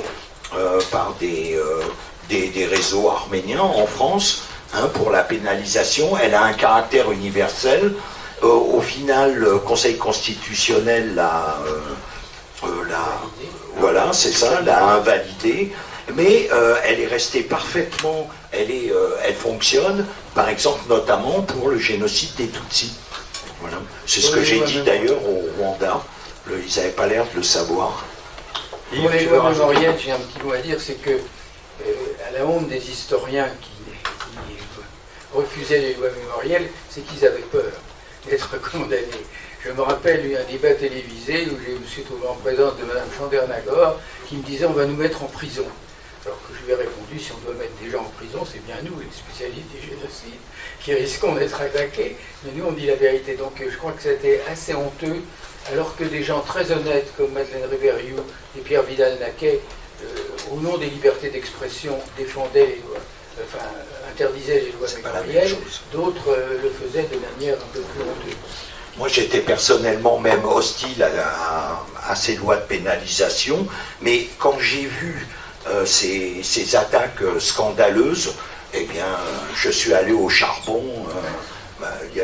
par des réseaux arméniens en France, pour la pénalisation. Elle a un caractère universel. Au final, le Conseil constitutionnel l'a invalidée, mais elle est restée parfaitement, elle fonctionne, par exemple, notamment pour le génocide des Tutsis. Voilà. C'est ce que j'ai dit d'ailleurs au Rwanda. Ils n'avaient pas l'air de le savoir. Pour les lois mémorielles, j'ai un petit mot à dire, c'est que, à la honte des historiens qui refusaient les lois mémorielles, c'est qu'ils avaient peur d'être condamnés. Je me rappelle un débat télévisé où je me suis trouvé en présence de Mme Chandernagor qui me disait on va nous mettre en prison. Alors que je lui ai répondu si on doit mettre des gens en prison, c'est bien nous, les spécialistes des génocides, qui risquons d'être attaqués. Mais nous on dit la vérité. Donc je crois que c'était assez honteux, alors que des gens très honnêtes comme Madeleine Riveriou et Pierre Vidal-Naquet, au nom des libertés d'expression, défendaient les lois. Interdisaient les lois mémorielles, d'autres le faisaient de manière un peu plus honteuse. Moi, j'étais personnellement même hostile à ces lois de pénalisation, mais quand j'ai vu ces attaques scandaleuses, eh bien, je suis allé au charbon. Il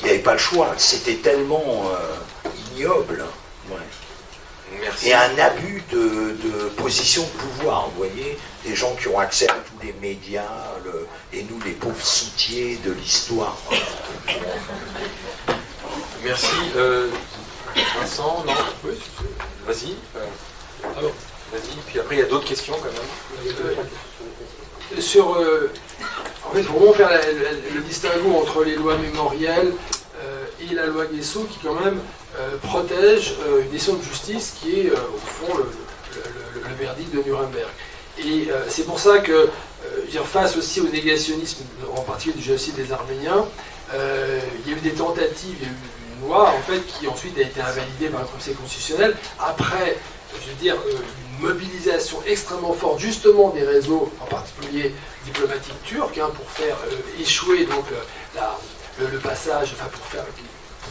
n'y avait pas le choix. C'était tellement ignoble. Ouais. Merci. Et un abus de position de pouvoir, vous voyez, des gens qui ont accès à tous les médias, et nous, les pauvres soutiers de l'histoire. Merci. Vincent, non? Oui, vas-y. Alors, vas-y, puis après, il y a d'autres questions quand même. En fait, il faut vraiment faire le distinguo entre les lois mémorielles et la loi Guessot qui, quand même, protège une décision de justice qui est, au fond, le verdict de Nuremberg. Et c'est pour ça que, face aussi au négationnisme, en particulier du génocide des Arméniens, il y a eu des tentatives, il y a eu une loi, en fait, qui ensuite a été invalidée par le Conseil constitutionnel, après, une mobilisation extrêmement forte, justement, des réseaux, en particulier diplomatiques turcs, pour faire échouer donc, le passage,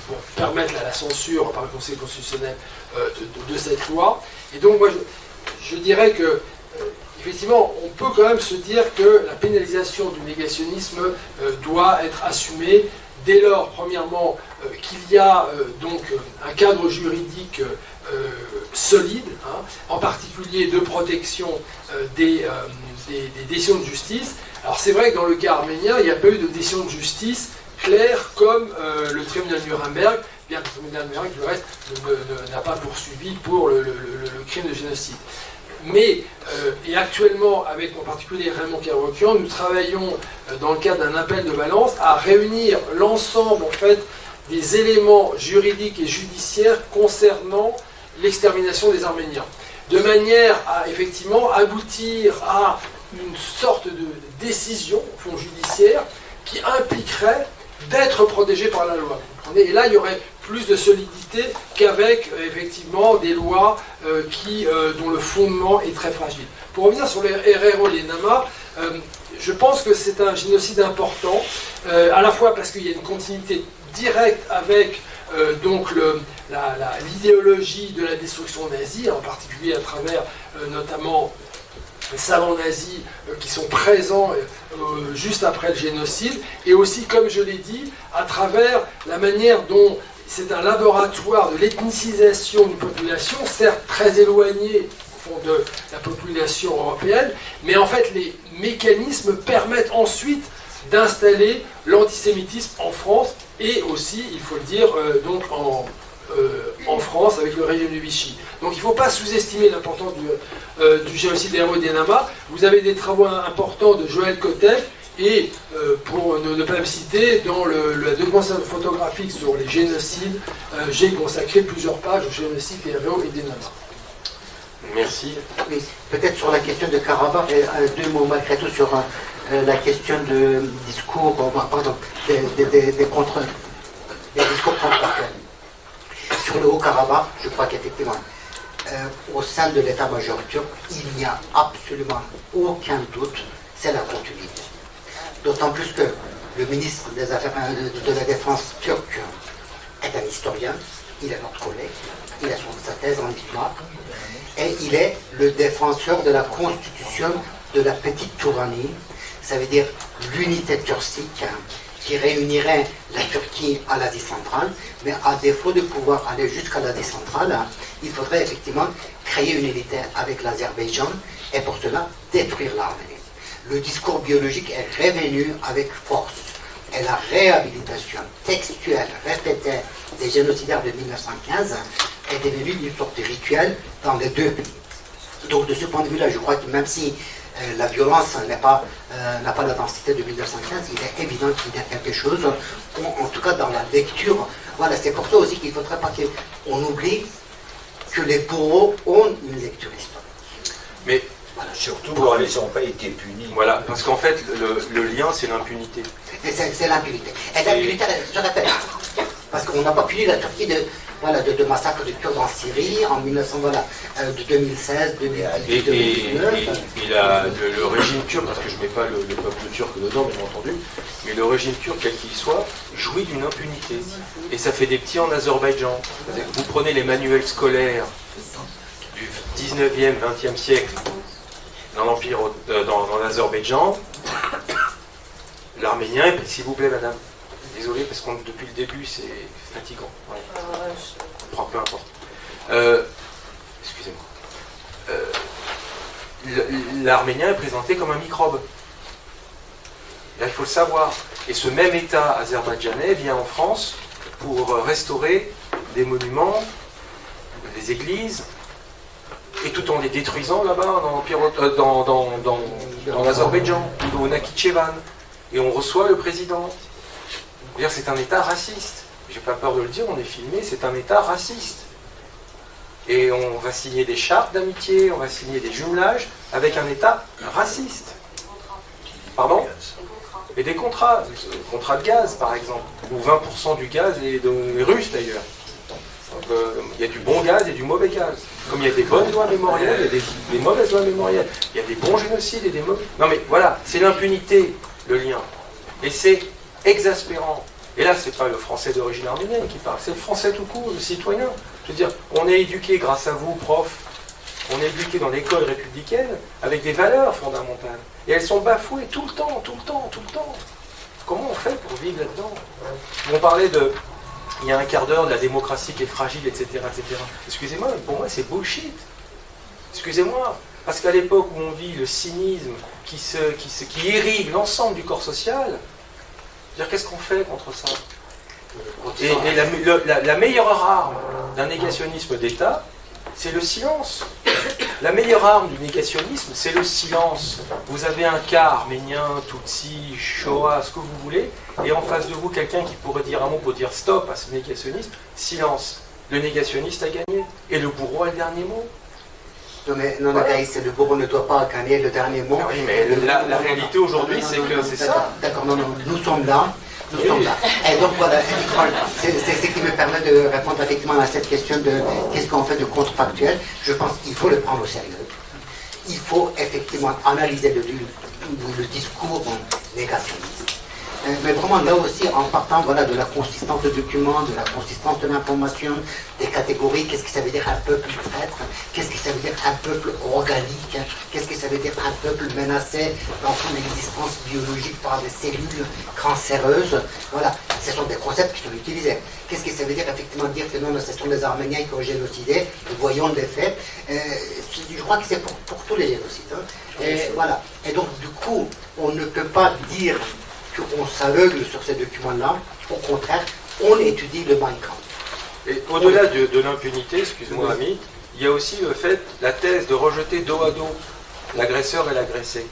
pour permettre la censure par le Conseil constitutionnel de cette loi. Et donc, moi, je dirais que, effectivement, on peut quand même se dire que la pénalisation du négationnisme doit être assumée dès lors, premièrement, qu'il y a donc un cadre juridique solide, en particulier de protection des décisions de justice. Alors c'est vrai que dans le cas arménien, il n'y a pas eu de décision de justice claire comme le tribunal de Nuremberg, bien que le tribunal de Nuremberg, du reste, n'a pas poursuivi pour le crime de génocide. Mais, et actuellement, avec en particulier Raymond Kerouakian, nous travaillons dans le cadre d'un appel de Valence à réunir l'ensemble, en fait, des éléments juridiques et judiciaires concernant l'extermination des Arméniens, de manière à, effectivement, aboutir à une sorte de décision, au fond, judiciaire, qui impliquerait d'être protégé par la loi. Et là, il y aurait plus de solidité qu'avec, effectivement, des lois dont le fondement est très fragile. Pour revenir sur les Herero, les Nama, je pense que c'est un génocide important, à la fois parce qu'il y a une continuité directe avec donc l'idéologie de la destruction nazie, en particulier à travers notamment les savants nazis qui sont présents juste après le génocide, et aussi, comme je l'ai dit, à travers la manière dont c'est un laboratoire de l'ethnicisation d'une population, certes très éloignée au fond de la population européenne, mais en fait les mécanismes permettent ensuite d'installer l'antisémitisme en France, et aussi, il faut le dire, donc en France avec le régime de Vichy. Donc il ne faut pas sous-estimer l'importance du génocide des Herero et des Nama. Vous avez des travaux importants de Joël Kotek, et pour ne pas me citer, dans la documentation photographique sur les génocides, j'ai consacré plusieurs pages au génocide des Herero et des Nama. Merci. Oui, peut-être sur la question de Karabakh, deux mots malgré tout sur la question de discours, pardon, des discours contre. Sur le Haut-Karabakh, je crois qu'effectivement, au sein de l'état-major turc, il n'y a absolument aucun doute, c'est la continuité. D'autant plus que le ministre des Affaires de la Défense turc est un historien, il est notre collègue, il a sa thèse en histoire, et il est le défenseur de la constitution de la petite Touranie, ça veut dire l'unité turcique qui réunirait la Turquie à l'Asie centrale, mais à défaut de pouvoir aller jusqu'à l'Asie centrale, il faudrait effectivement créer une unité avec l'Azerbaïdjan et pour cela détruire l'Arménie. Le discours biologique est revenu avec force et la réhabilitation textuelle répétée des génocidaires de 1915 est devenue une sorte de rituel dans les deux pays. Donc de ce point de vue-là, je crois que même si la violence n'a pas la densité de 1915, il est évident qu'il y a quelque chose, en tout cas dans la lecture. Voilà, c'est pour ça aussi qu'il ne faudrait pas qu'on oublie que les bourreaux ont une lecture historique. Mais voilà, surtout quand ils n'ont pas été punis. Voilà, parce qu'en fait, le lien, c'est l'impunité. C'est l'impunité. Et l'impunité, je répète, parce qu'on n'a pas puni la Turquie de massacres de Kurdes en Syrie en de 2016, 2019. Et le régime turc, parce que je ne mets pas le peuple turc dedans, bien entendu, mais le régime turc, quel qu'il soit, jouit d'une impunité. Et ça fait des petits en Azerbaïdjan. Vous prenez les manuels scolaires du 19e, 20e siècle dans l'Empire, dans l'Azerbaïdjan, l'arménien, s'il vous plaît, madame. Désolé, parce que depuis le début, c'est fatigant. Ouais. Peu importe. Excusez-moi. L'arménien est présenté comme un microbe. Là, il faut le savoir. Et ce même État azerbaïdjanais vient en France pour restaurer des monuments, des églises, et tout en les détruisant là-bas dans l'Azerbaïdjan, au Nakhichevan. Et on reçoit le président. C'est un État raciste. J'ai pas peur de le dire, on est filmé, c'est un État raciste. Et on va signer des chartes d'amitié, on va signer des jumelages avec un État raciste. Pardon ? Et des contrats. Contrats de gaz, par exemple. Où 20% du gaz est russe, d'ailleurs. Donc, il y a du bon gaz et du mauvais gaz. Comme il y a des bonnes lois mémorielles et des mauvaises lois mémorielles. Il y a des bons génocides et des mauvais... Non mais voilà, c'est l'impunité, le lien. Et c'est exaspérant. Et là, c'est pas le français d'origine arménienne qui parle, c'est le français tout court, le citoyen. Je veux dire, on est éduqué grâce à vous, profs, on est éduqué dans l'école républicaine avec des valeurs fondamentales. Et elles sont bafouées tout le temps. Comment on fait pour vivre là-dedans ? On parlait il y a un quart d'heure, de la démocratie qui est fragile, etc. Excusez-moi, mais pour moi, c'est bullshit. Excusez-moi. Parce qu'à l'époque où on vit le cynisme qui irrigue l'ensemble du corps social, qu'est-ce qu'on fait contre ça ? Et la meilleure arme d'un négationnisme d'État, c'est le silence. La meilleure arme du négationnisme, c'est le silence. Vous avez un cas arménien, Tutsi, Shoah, ce que vous voulez, et en face de vous, quelqu'un qui pourrait dire un mot pour dire stop à ce négationnisme, silence. Le négationniste a gagné, et le bourreau a le dernier mot. Non, mais le bourreau ne doit pas gagner le dernier mot. Oui, mais la réalité aujourd'hui, c'est que c'est ça. D'accord, nous sommes là. Et donc voilà, c'est ce qui me permet de répondre effectivement à cette question de qu'est-ce qu'on fait de contrefactuel. Je pense qu'il faut le prendre au sérieux. Il faut effectivement analyser le discours négationniste. Mais vraiment là aussi, en partant de la consistance de documents, de la consistance de l'information, des catégories, qu'est-ce que ça veut dire un peuple traître, qu'est-ce que ça veut dire un peuple organique, qu'est-ce que ça veut dire un peuple menacé dans son existence biologique par des cellules cancéreuses. Voilà, ce sont des concepts qui sont utilisés. Qu'est-ce que ça veut dire effectivement dire que non, ce sont les Arméniens qui ont génocidé, voyons les faits. Je crois que c'est pour tous les génocides. Et voilà. Et donc du coup, on ne peut pas dire qu'on s'aveugle sur ces documents-là. Au contraire, on étudie le Mein Kampf. Et au-delà de l'impunité, excuse-moi Amit, il y a aussi le fait, la thèse de rejeter dos à dos l'agresseur et l'agressé.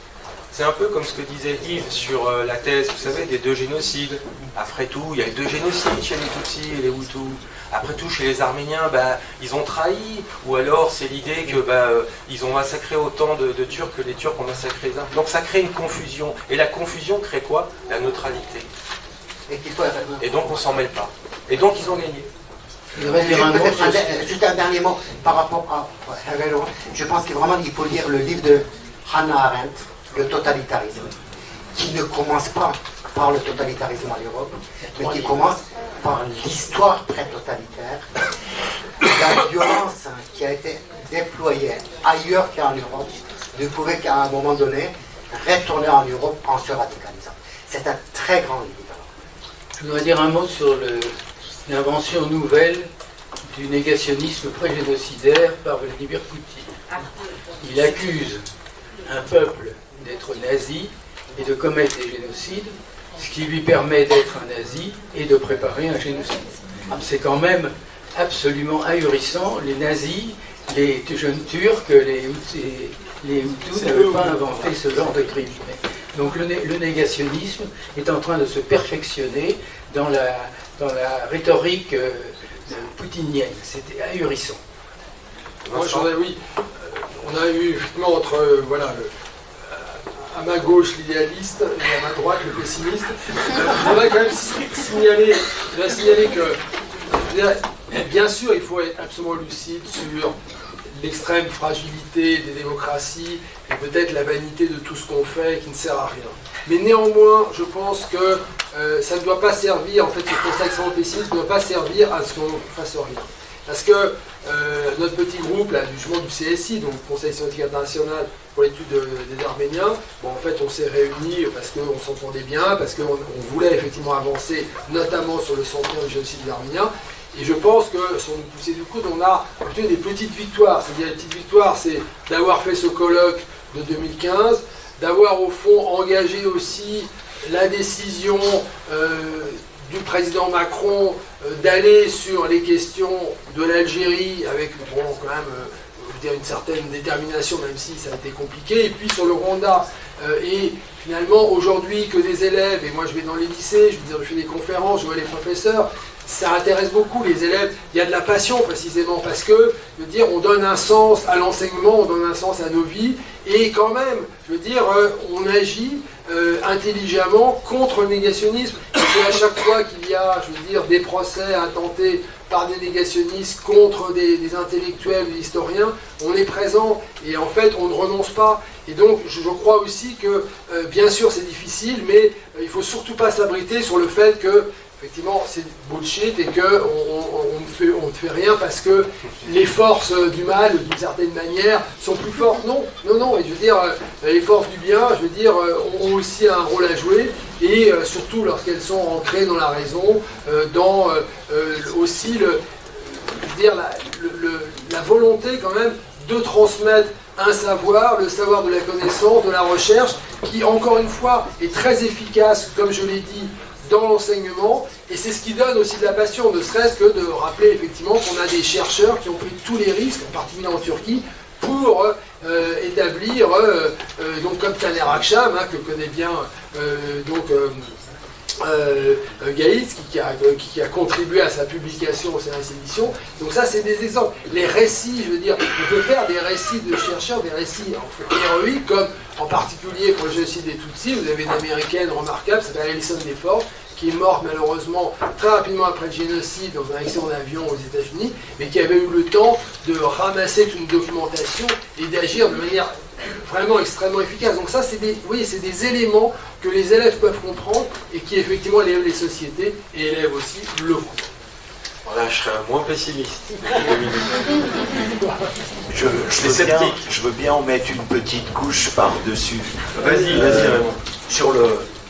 C'est un peu comme ce que disait Yves sur la thèse, vous savez, des deux génocides. Après tout, il y a eu deux génocides chez les Tutsis et les Hutus. Après tout, chez les Arméniens, ils ont trahi. Ou alors, c'est l'idée que ils ont massacré autant de Turcs que les Turcs ont massacré les Arméniens. Donc ça crée une confusion. Et la confusion crée quoi ? La neutralité. Et donc on s'en mêle pas. Et donc ils ont gagné. Je voudrais dire un mot sur Juste un dernier mot par rapport à... Je pense qu'il faut lire le livre de Hannah Arendt, Le totalitarisme, qui ne commence pas par le totalitarisme en Europe, mais qui commence par l'histoire pré-totalitaire, la violence qui a été déployée ailleurs qu'en Europe, ne pouvait qu'à un moment donné retourner en Europe en se radicalisant. C'est un très grand livre. Je voudrais dire un mot sur l'invention nouvelle du négationnisme pré-génocidaire par Vladimir Poutine. Il accuse un peuple d'être nazi et de commettre des génocides, ce qui lui permet d'être un nazi et de préparer un génocide. C'est quand même absolument ahurissant. Les nazis, les jeunes Turcs, les Hutus n'avaient pas inventé ce genre de crime. Donc le négationnisme est en train de se perfectionner dans la rhétorique poutinienne. C'était ahurissant. Moi, oui, on a eu effectivement entre, à ma gauche l'idéaliste et à ma droite le pessimiste. Je voudrais quand même signaler que, bien sûr, il faut être absolument lucide sur l'extrême fragilité des démocraties et peut-être la vanité de tout ce qu'on fait qui ne sert à rien. Mais néanmoins, je pense que ça ne doit pas servir, en fait, ce constat extrêmement pessimiste ne doit pas servir à ce qu'on ne fasse rien. Parce que notre petit groupe, là, justement du CSI, donc Conseil scientifique international pour l'étude des Arméniens, en fait, on s'est réunis parce qu'on s'entendait bien, parce qu'on voulait effectivement avancer, notamment sur le centenaire du génocide des Arméniens. Et je pense que, sans nous pousser du coude, on a obtenu des petites victoires. C'est-à-dire, les petites victoires, c'est d'avoir fait ce colloque de 2015, d'avoir au fond engagé aussi la décision du président Macron d'aller sur les questions de l'Algérie avec, quand même, une certaine détermination, même si ça a été compliqué, et puis sur le Rwanda. Et finalement, aujourd'hui, que des élèves, et moi je vais dans les lycées, je fais des conférences, je vois les professeurs, ça intéresse beaucoup les élèves. Il y a de la passion précisément parce que, on donne un sens à l'enseignement, on donne un sens à nos vies, et quand même, on agit intelligemment contre le négationnisme. Et à chaque fois qu'il y a, des procès intentés par des négationnistes contre des intellectuels, des historiens, on est présent et en fait on ne renonce pas. Et donc je crois aussi que, bien sûr c'est difficile, mais il ne faut surtout pas s'abriter sur le fait que effectivement c'est bullshit et qu'on ne fait rien parce que les forces du mal, d'une certaine manière, sont plus fortes. Non, et les forces du bien, ont aussi un rôle à jouer, et surtout lorsqu'elles sont ancrées dans la raison, dans aussi la volonté quand même de transmettre un savoir, le savoir de la connaissance, de la recherche, qui encore une fois est très efficace, comme je l'ai dit, dans l'enseignement, et c'est ce qui donne aussi de la passion, ne serait-ce que de rappeler effectivement qu'on a des chercheurs qui ont pris tous les risques, en particulier en Turquie, pour établir, donc comme Taner Akçam, que connaît bien Gaïtz, qui a contribué à sa publication au CNRS Éditions. Donc ça, c'est des exemples. Les récits, on peut faire des récits de chercheurs, des récits héroïques, comme en particulier pour le génocide des Tutsis. Vous avez une américaine remarquable, qui s'appelle Alison Deford, qui est morte malheureusement très rapidement après le génocide dans un accident d'avion aux États-Unis, mais qui avait eu le temps de ramasser toute une documentation et d'agir de manière vraiment extrêmement efficace. Donc ça, c'est des éléments que les élèves peuvent comprendre et qui effectivement élèvent les sociétés et élèvent aussi le cours. Voilà, je serais moins pessimiste. Je veux bien en mettre une petite couche par-dessus. Vas-y, Raymond.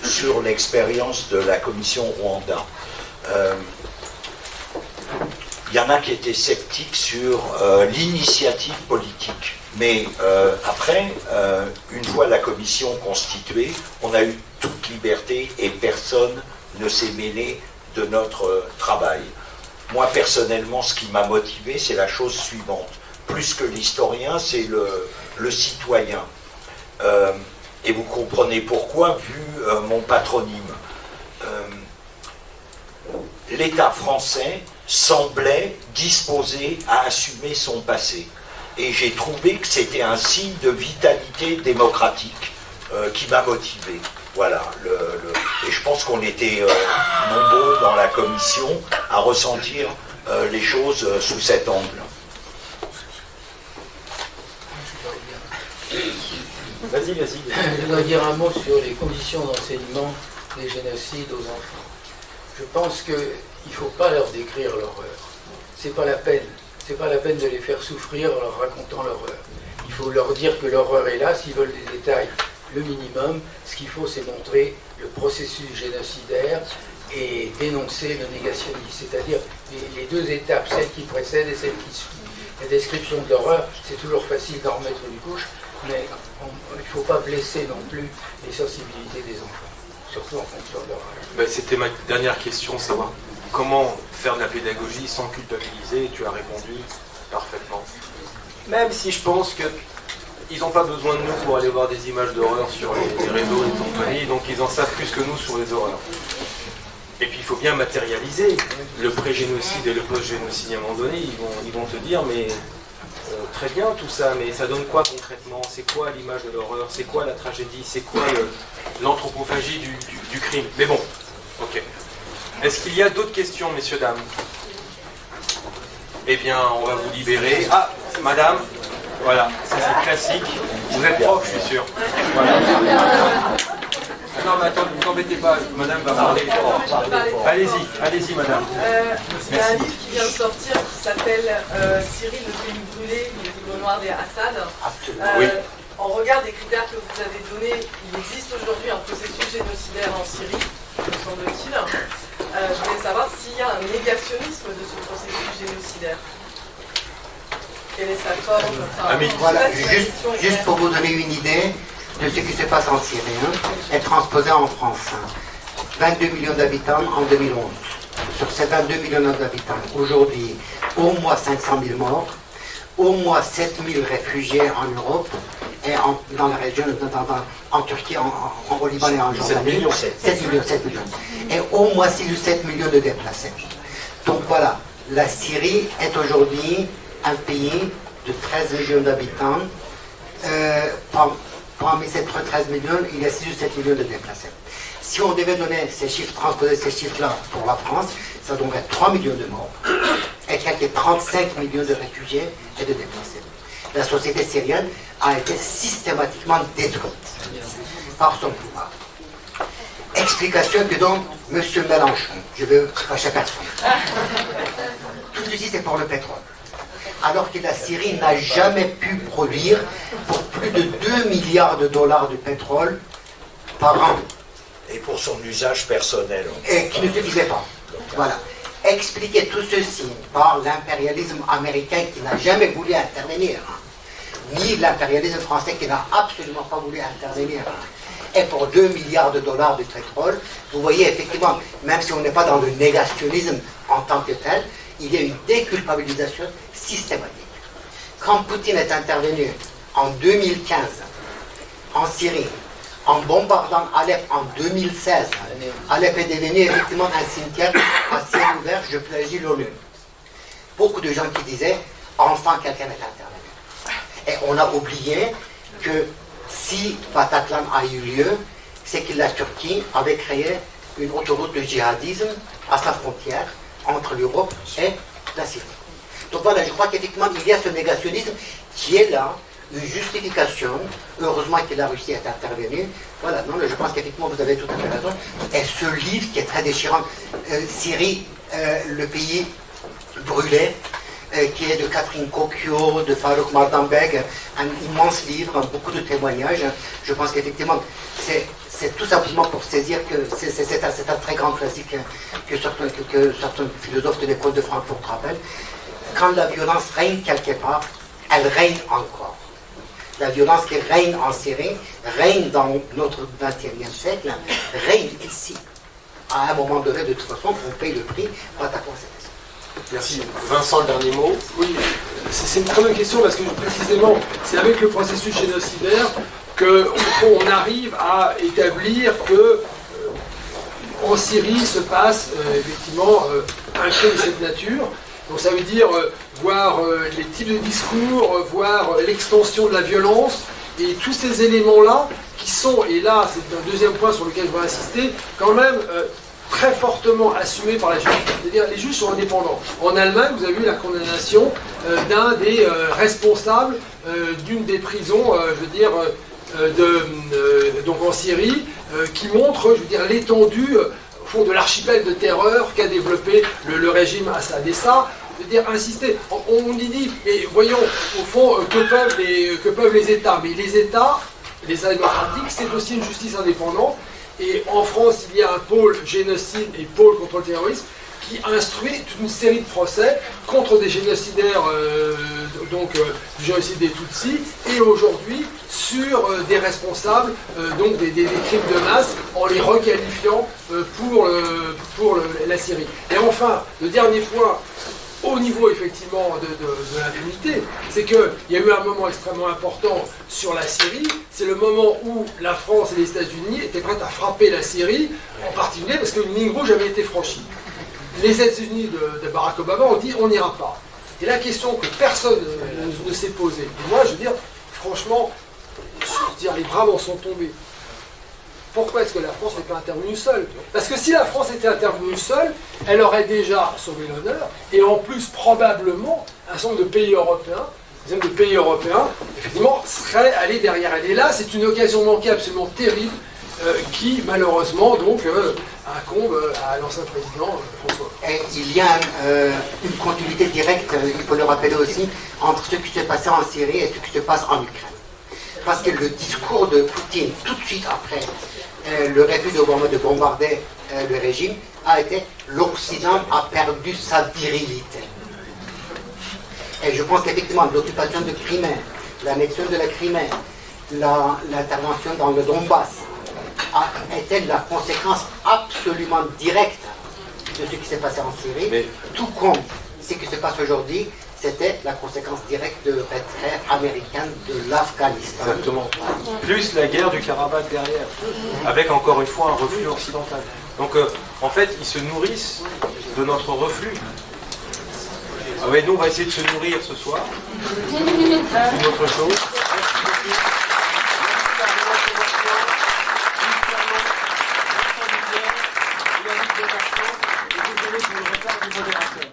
Sur l'expérience de la commission Rwanda. Il y en a qui étaient sceptiques sur l'initiative politique. Mais après, une fois la commission constituée, on a eu toute liberté et personne ne s'est mêlé de notre travail. Moi, personnellement, ce qui m'a motivé, c'est la chose suivante. Plus que l'historien, c'est le citoyen. Et vous comprenez pourquoi, vu mon patronyme. L'État français semblait disposé à assumer son passé. Et j'ai trouvé que c'était un signe de vitalité démocratique qui m'a motivé. Voilà. Et je pense qu'on était nombreux dans la commission à ressentir les choses sous cet angle. Vas-y. Je dois dire un mot sur les conditions d'enseignement des génocides aux enfants. Je pense qu'il ne faut pas leur décrire l'horreur. C'est pas la peine. C'est pas la peine de les faire souffrir en leur racontant l'horreur. Il faut leur dire que l'horreur est là. S'ils veulent des détails, le minimum. Ce qu'il faut, c'est montrer le processus génocidaire et dénoncer le négationnisme. C'est-à-dire les deux étapes, celle qui précède et celle qui suit. La description de l'horreur, c'est toujours facile d'en remettre une couche, mais il ne faut pas blesser non plus les sensibilités des enfants, surtout en fonction de leur âge. C'était ma dernière question, savoir comment faire de la pédagogie sans culpabiliser, et tu as répondu parfaitement. Même si je pense qu'ils n'ont pas besoin de nous pour aller voir des images d'horreur sur les réseaux et compagnie, donc ils en savent plus que nous sur les horreurs. Et puis il faut bien matérialiser le pré-génocide et le post-génocide. À un moment donné, ils vont te dire, mais très bien tout ça, mais ça donne quoi concrètement? C'est quoi l'image de l'horreur? C'est quoi la tragédie? C'est quoi l'anthropophagie du crime? Mais bon, ok. Est-ce qu'il y a d'autres questions, messieurs, dames? Eh bien, on va vous libérer. Ah, madame, voilà, ça c'est classique. Vous êtes prof, je suis sûr. Voilà. Non, mais attends, ne vous embêtez pas, madame va parler. Allez-y, madame. Il y a un livre qui vient de sortir qui s'appelle Syrie, le pays brûlé, le livre noir des Assad. Oui. En regard des critères que vous avez donnés, il existe aujourd'hui un processus génocidaire en Syrie, me semble-t-il. Je voulais savoir s'il y a un négationnisme de ce processus génocidaire. Quelle est sa forme? Voilà, juste pour vous donner une idée de ce qui se passe en Syrie, est transposé en France. 22 millions d'habitants en 2011. Sur ces 22 millions d'habitants, aujourd'hui, au moins 500 000 morts, au moins 7 000 réfugiés en Europe et dans la région, en Turquie, au Liban et en Jordanie. 7 millions. Et au moins 6 ou 7 millions de déplacés. Donc voilà, la Syrie est aujourd'hui un pays de 13 millions d'habitants. Parmi ces 13 millions, il y a 6 ou 7 millions de déplacés. Si on devait donner ces chiffres, transposer ces chiffres-là pour la France, ça donnerait 3 millions de morts et quelques 35 millions de réfugiés et de déplacés. La société syrienne a été systématiquement détruite par son pouvoir. Explication que donne M. Mélenchon. Je veux fâcher personne. Tout ceci, c'est pour le pétrole. Alors que la Syrie n'a jamais pu produire pour plus de 2 milliards de dollars de pétrole par an. Et pour son usage personnel. Et qui ne suffisait pas. Voilà. Expliquer tout ceci par l'impérialisme américain qui n'a jamais voulu intervenir, ni l'impérialisme français qui n'a absolument pas voulu intervenir, et pour 2 milliards de dollars de pétrole, vous voyez effectivement, même si on n'est pas dans le négationnisme en tant que tel, il y a une déculpabilisation systématique. Quand Poutine est intervenu en 2015 en Syrie, en bombardant Alep en 2016, Alep est devenu effectivement un cimetière à ciel ouvert, je plagie l'ONU. Beaucoup de gens qui disaient, enfin quelqu'un est intervenu. Et on a oublié que si Bataclan a eu lieu, c'est que la Turquie avait créé une autoroute de djihadisme à sa frontière entre l'Europe et la Syrie. Donc voilà, je crois qu'effectivement, il y a ce négationnisme qui est là, une justification. Heureusement que la Russie est intervenue. Voilà, non, je pense qu'effectivement, vous avez tout à fait raison. Et ce livre qui est très déchirant, Syrie, le pays brûlé, qui est de Catherine Cocchio, de Farouk Mardambeg, un immense livre, beaucoup de témoignages. Je pense qu'effectivement, c'est tout simplement pour saisir que c'est un très grand classique que certains philosophes de l'école de Francfort rappellent. Quand la violence règne quelque part, elle règne encore. La violence qui règne en Syrie, règne dans notre 21e siècle, règne ici. À un moment donné, de toute façon, on paye le prix par ta conséquence. Merci. Vincent, le dernier mot. Oui, c'est une très bonne question parce que précisément, c'est avec le processus génocidaire qu'on arrive à établir que en Syrie se passe effectivement un crime de cette nature. Donc ça veut dire voir les types de discours, voir l'extension de la violence et tous ces éléments-là qui sont, et là c'est un deuxième point sur lequel je vais insister, quand même très fortement assumée par la justice. C'est-à-dire les juges sont indépendants. En Allemagne, vous avez eu la condamnation d'un des responsables d'une des prisons, donc en Syrie, qui montre, l'étendue au fond de l'archipel de terreur qu'a développé le régime Assad. Et ça, insister, on y dit, mais voyons, au fond, que peuvent les États? Mais les États démocratiques, c'est aussi une justice indépendante. Et en France, il y a un pôle génocide et pôle contre le terrorisme qui instruit toute une série de procès contre des génocidaires, du génocide des Tutsis, et aujourd'hui sur des responsables des crimes de masse en les requalifiant pour la Syrie. Et enfin, le dernier point, au niveau effectivement de l'impunité, c'est qu'il y a eu un moment extrêmement important sur la Syrie, c'est le moment où la France et les États-Unis étaient prêts à frapper la Syrie, en particulier parce qu'une ligne rouge avait été franchie. Les États-Unis de Barack Obama ont dit on n'ira pas. Et la question que personne ne s'est posée, et moi franchement, les bras m'en sont tombés. Pourquoi est-ce que la France n'est pas intervenue seule? Parce que si la France était intervenue seule, elle aurait déjà sauvé l'honneur, et en plus, probablement, un certain nombre de pays européens, effectivement, seraient allés derrière elle. Et là, c'est une occasion manquée absolument terrible, qui, malheureusement, incombe à l'ancien président François. Et il y a une continuité directe, il faut le rappeler aussi, entre ce qui s'est passé en Syrie et ce qui se passe en Ukraine. Parce que le discours de Poutine, tout de suite après le refus d'Obama de bombarder le régime, a été l'Occident a perdu sa virilité. Et je pense qu'effectivement, l'occupation de Crimée, l'annexion de la Crimée, l'intervention dans le Donbass, a été la conséquence absolument directe de ce qui s'est passé en Syrie, tout comme ce qui se passe aujourd'hui, c'était la conséquence directe de retrait américain de l'Afghanistan. Exactement. Plus la guerre du Karabakh derrière, avec encore une fois un reflux occidental. Donc en fait, ils se nourrissent de notre reflux. Ah ouais, nous on va essayer de se nourrir ce soir. Une autre chose. Désolé pour le retard du modérateur.